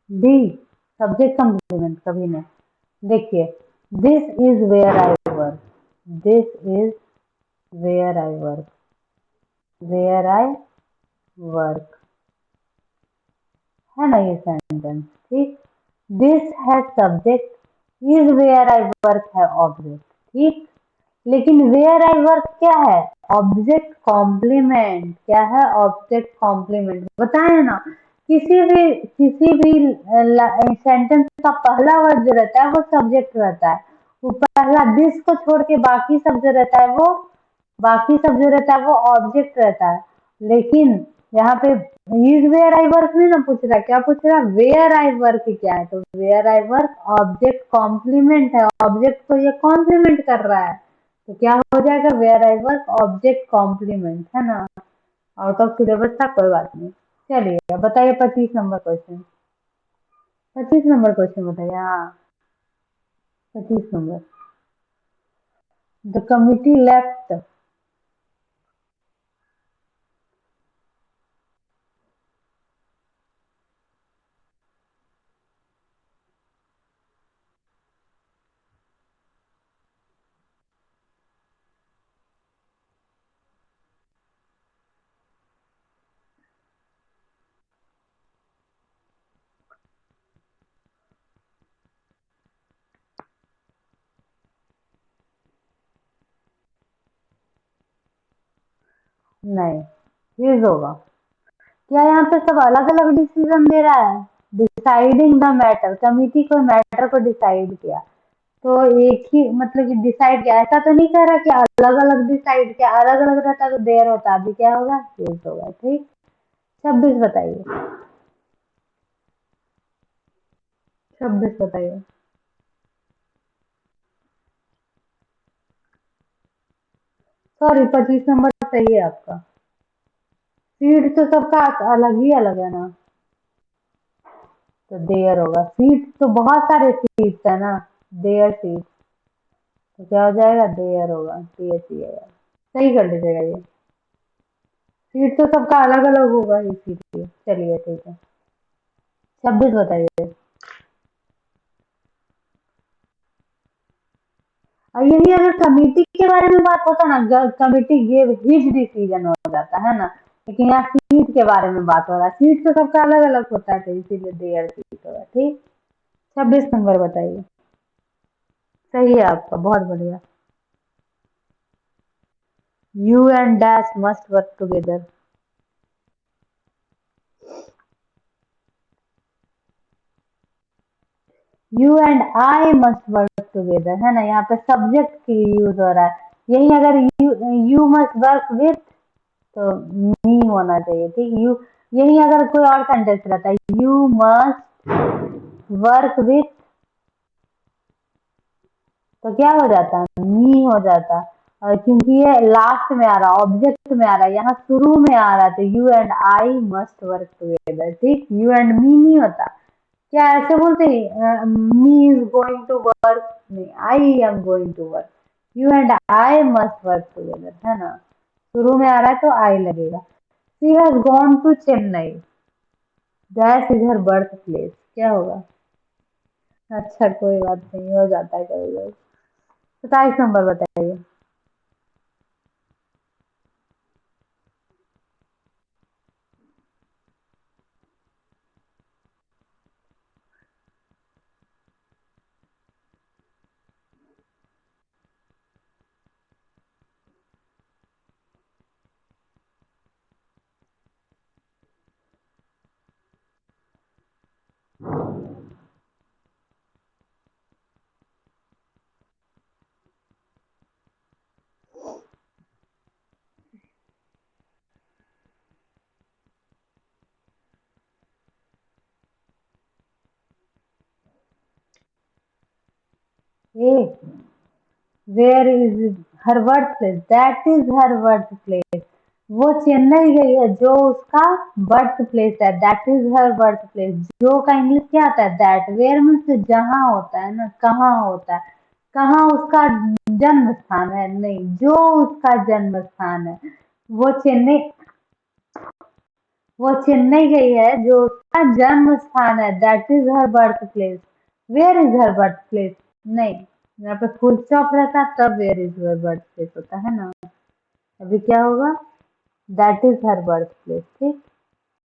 डी, सब्जेक्ट कॉम्प्लीमेंट कभी नहीं। देखिए, this is where I work. This is where I work. Where I work, है ना ये सेंटेंस? ठीक। दिस है subject, is where I work है ऑब्जेक्ट। ठीक। लेकिन वेयर आई वर्क क्या है? Object complement. क्या है? Object complement. बताए ना, किसी भी सेंटेंस का पहला वर्ड जो रहता है वो सब्जेक्ट रहता है। वो पहला दिस को छोड़ के बाकी सब जो रहता है वो, बाकी सब जो रहता है वो ऑब्जेक्ट रहता है। लेकिन यहाँ पे इज वेयर आई वर्क नहीं ना पूछ रहा, क्या पूछ रहा? वेयर आई वर्क क्या है? तो where I work object complement है, ऑब्जेक्ट को ये कॉम्प्लीमेंट कर रहा है। तो क्या हो जाएगा? Where I work object complement, है ना? आउट ऑफ सिलेबस था, कोई बात नहीं। चलिए अब बताइए 25 नंबर क्वेश्चन। 25 नंबर क्वेश्चन बताइए। हाँ, 25 नंबर। The committee left. नहीं, चीज होगा। क्या यहाँ पे सब अलग अलग डिसीजन दे रहा है? डिसाइडिंग द मैटर, कमिटी को मैटर को डिसाइड किया। तो एक ही मतलब कि डिसाइड किया, ऐसा तो नहीं कह रहा कि अलग अलग डिसाइड किया। अलग अलग रहता तो देर होता, अभी क्या होगा? चेंज होगा। ठीक। 26 बताइए। 26 बताइए। सॉरी, 25 नंबर सही है आपका। सीट तो सबका अलग ही अलग है ना, तो देयर होगा। सीट तो बहुत सारे सीट्स है ना, देयर सीट। तो क्या हो जाएगा? देयर होगा, देयर सी है। सही कर लीजिएगा ये। सीट तो सबका अलग अलग होगा इसीलिए। चलिए ठीक है। 26 बताइए। और यही अगर कमेटी के बारे में बात होता ना, कमेटी गिव हिज डिसीजन हो जाता है ना। लेकिन यहाँ सीट के बारे में बात हो रहा है, सीट तो सबका अलग अलग होता है, तो इसीलिए देयर सीट होगा। ठीक। 26 नंबर बताइए। सही है आपका, बहुत बढ़िया। You and dash must work together. You and I must work together, है ना? यहाँ पे सब्जेक्ट के लिए यूज हो रहा है। यही अगर यू मस्ट वर्क विथ, तो मी होना चाहिए। ठीक। यू, यही अगर कोई और सेंटेंस रहता है, यू मस्ट वर्क विथ, तो क्या हो जाता? मी हो जाता। और क्योंकि ये लास्ट में आ रहा, ऑब्जेक्ट में आ रहा है, यहाँ शुरू में आ रहा है, तो you and I must work together. ठीक। यू एंड मी नहीं होता। क्या ऐसे बोलते हैं me is going to work? नहीं, I am going to work. You and I must work together, है ना? शुरू में आ रहा है तो आई लगेगा। She has gone to Chennai, that is her birth place. क्या होगा? अच्छा, कोई बात नहीं, हो जाता है कभी कभी। 27 नंबर बताइए। A, where is her birth place, that is her birth place. वो चेन्नई गई है, जो उसका बर्थ प्लेस है, that is her birth place. जो का इंग्लिश क्या आता है, दैट। वेयर मीन्स जहाँ होता है ना, कहाँ होता है, कहाँ उसका जन्म स्थान है, नहीं, जो उसका जन्म स्थान है। वो चेन्नई वो चेन्नई गई है, जो उसका जन्म स्थान है, that is her birth place. Where is her birth place, नहीं। यहाँ पे फुल स्टॉप रहता तब where is her birth place होता है ना। अभी क्या होगा, that is her birth place, ठीक।